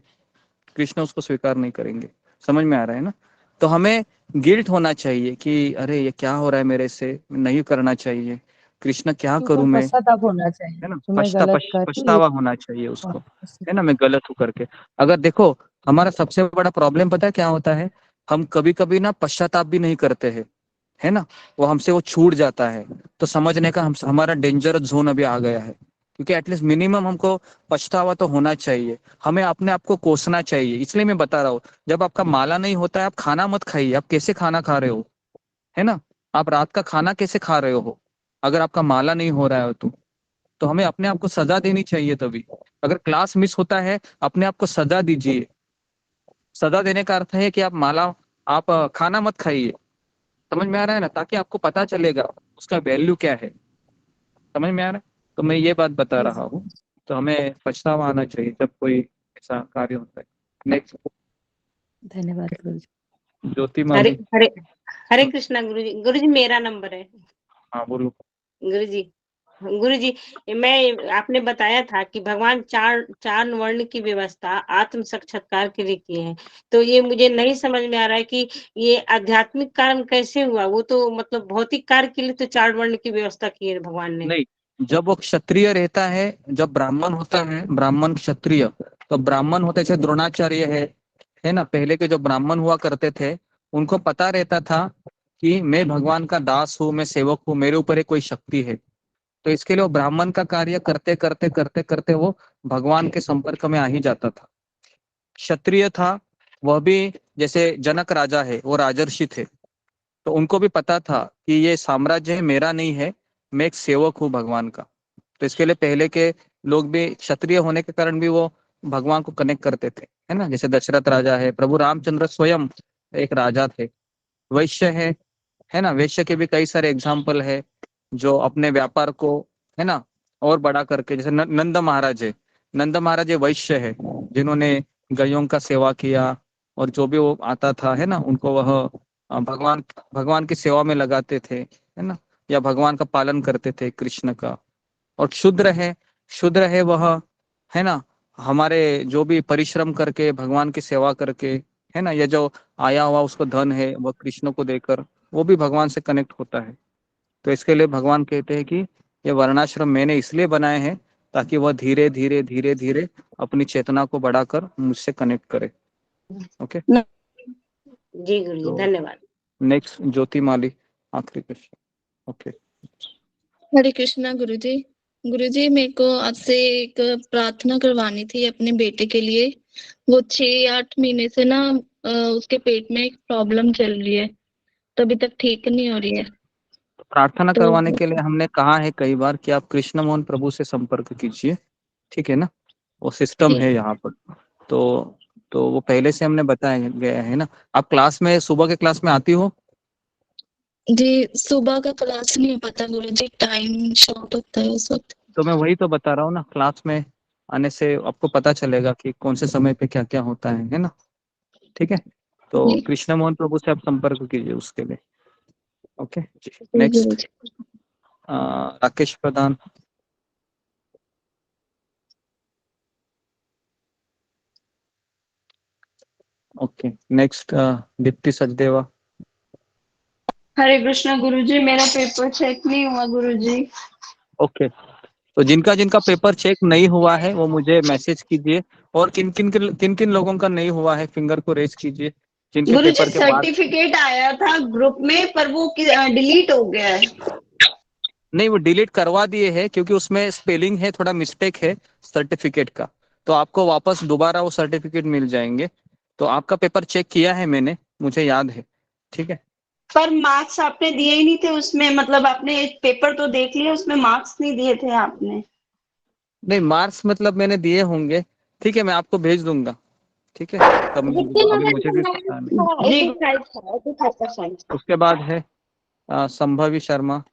कृष्ण उसको स्वीकार नहीं करेंगे। समझ में आ रहा है ना। तो हमें गिल्ट होना चाहिए कि अरे ये क्या हो रहा है मेरे से, नहीं करना चाहिए, कृष्ण क्या उसको करूं मैं, पश्चाताप होना चाहिए, है ना। जो मैं गलत कर रही हूँ पछतावा होना चाहिए उसको, है ना, मैं गलत हूँ करके। अगर देखो, हमारा सबसे बड़ा प्रॉब्लम पता है क्या होता है, हम कभी कभी ना पश्चाताप भी नहीं करते हैं, है ना, वो हमसे वो छूट जाता है। तो समझने का हमारा डेंजर जोन अभी आ गया है, क्योंकि एटलीस्ट मिनिमम हमको पछतावा तो होना चाहिए, हमें अपने आप को कोसना चाहिए। इसलिए मैं बता रहा हूँ, जब आपका माला नहीं होता है, आप खाना मत खाइए। आप कैसे खाना खा रहे हो, है ना, आप रात का खाना कैसे खा रहे हो, अगर आपका माला नहीं हो रहा है तो हमें अपने आप को सजा देनी चाहिए। तभी अगर क्लास मिस होता है, अपने आप को सजा दीजिए। सजा देने का अर्थ है कि आप खाना मत खाइए। समझ में आ रहा है ना, ताकि आपको पता चलेगा उसका वैल्यू क्या है। समझ में आ रहा है, तो मैं ये बात बता रहा हूँ। तो हमें पछतावा आना चाहिए जब कोई ऐसा कार्य होता है। नेक्स्ट, धन्यवाद गुरु जी। ज्योति हरे माली। हरे हरे कृष्णा गुरुजी। गुरुजी मेरा नंबर है। हाँ बोलो। गुरुजी, गुरुजी, मैं आपने बताया था कि भगवान चार चार वर्ण की व्यवस्था आत्म साक्षात्कार के लिए किए हैं। तो ये मुझे नहीं समझ में आ रहा है कि ये आध्यात्मिक कारण कैसे हुआ। वो तो मतलब भौतिक कार्य के लिए तो चार वर्ण की व्यवस्था की है भगवान ने। नहीं, जब वो क्षत्रिय रहता है, जब ब्राह्मण होता है, ब्राह्मण क्षत्रिय, तो ब्राह्मण होते थे द्रोणाचार्य है ना, पहले के जो ब्राह्मण हुआ करते थे, उनको पता रहता था कि मैं भगवान का दास हूँ, मैं सेवक हूँ, मेरे ऊपर एक कोई शक्ति है। तो इसके लिए वो ब्राह्मण का कार्य करते करते करते करते वो भगवान के संपर्क में आ ही जाता था। क्षत्रिय था, वह भी जैसे जनक राजा है, वो राजर्षि थे, तो उनको भी पता था कि ये साम्राज्य है, मेरा नहीं है, मैं एक सेवक हूँ भगवान का। तो इसके लिए पहले के लोग भी क्षत्रिय होने के कारण भी वो भगवान को कनेक्ट करते थे, है ना। जैसे दशरथ राजा है, प्रभु रामचंद्र स्वयं एक राजा थे। वैश्य है ना, वैश्य के भी कई सारे एग्जाम्पल है, जो अपने व्यापार को, है ना, और बड़ा करके, जैसे नंद महाराज है। नंद महाराज ये वैश्य है, जिन्होंने गायों का सेवा किया, और जो भी वो आता था, है ना, उनको वह भगवान भगवान की सेवा में लगाते थे, है ना, या भगवान का पालन करते थे कृष्ण का। और शुद्र है वह, है ना, हमारे जो भी परिश्रम करके भगवान की सेवा करके, है ना, ये जो आया हुआ उसको धन है वह कृष्ण को देकर वो भी भगवान से कनेक्ट होता है। तो इसके लिए भगवान कहते हैं कि ये वर्णाश्रम मैंने इसलिए बनाए हैं ताकि वह धीरे धीरे धीरे धीरे अपनी चेतना को बढ़ाकर मुझसे कनेक्ट करे। ओके, जी गुरुजी, तो धन्यवाद। नेक्स्ट ज्योति माली, आखिरी क्वेश्चन। ओके, हरे कृष्णा गुरुजी। गुरुजी, मेरे को आपसे एक प्रार्थना करवानी थी अपने बेटे के लिए। वो 6-8 महीने से ना उसके पेट में एक प्रॉब्लम चल रही है, तो अभी तक ठीक नहीं हो रही है। प्रार्थना तो करवाने के लिए हमने कहा है कई बार कि आप कृष्ण मोहन प्रभु से संपर्क कीजिए, ठीक है ना, वो सिस्टम है यहाँ पर। तो वो पहले से हमने बताया गया है ना। आप क्लास में, सुबह के क्लास में आती हो? जी, सुबह का क्लास नहीं हो पाता गुरुजी, टाइम शॉर्ट होता है उस वक्त। तो मैं वही तो बता रहा हूँ ना, क्लास में आने से आपको पता चलेगा कि कौन से समय पे क्या क्या होता है ना, ठीक है। तो जी कृष्ण मोहन प्रभु से आप संपर्क कीजिए उसके लिए। ओके, जी next, Guruji. Rakesh Pradhan. Okay, next, Deepti Sachdeva. Hare Krishna Guruji, मेरा पेपर चेक नहीं हुआ गुरुजी। ओके, तो जिनका जिनका पेपर चेक नहीं हुआ है वो मुझे मैसेज कीजिए, और किन किन लोगों का नहीं हुआ है फिंगर को रेज कीजिए, जिनके गुरुजी पेपर के बाद। सर्टिफिकेट आया था ग्रुप में, पर वो डिलीट हो गया है। नहीं, वो डिलीट करवा दिए हैं, क्योंकि उसमें स्पेलिंग है, थोड़ा मिस्टेक है सर्टिफिकेट का, तो आपको वापस दोबारा वो सर्टिफिकेट मिल जाएंगे। तो आपका पेपर चेक किया है मैंने, मुझे याद है, ठीक है। पर मार्क्स आपने दिए ही नहीं थे उसमें, मतलब आपने पेपर तो देख लिया, उसमें मार्क्स नहीं दिए थे आपने। नहीं, मार्क्स मतलब मैंने दिए होंगे, ठीक है, मैं आपको भेज दूंगा, ठीक है। तब अभी मुझे भी पता नहीं। जी उसके बाद है संभवी शर्मा।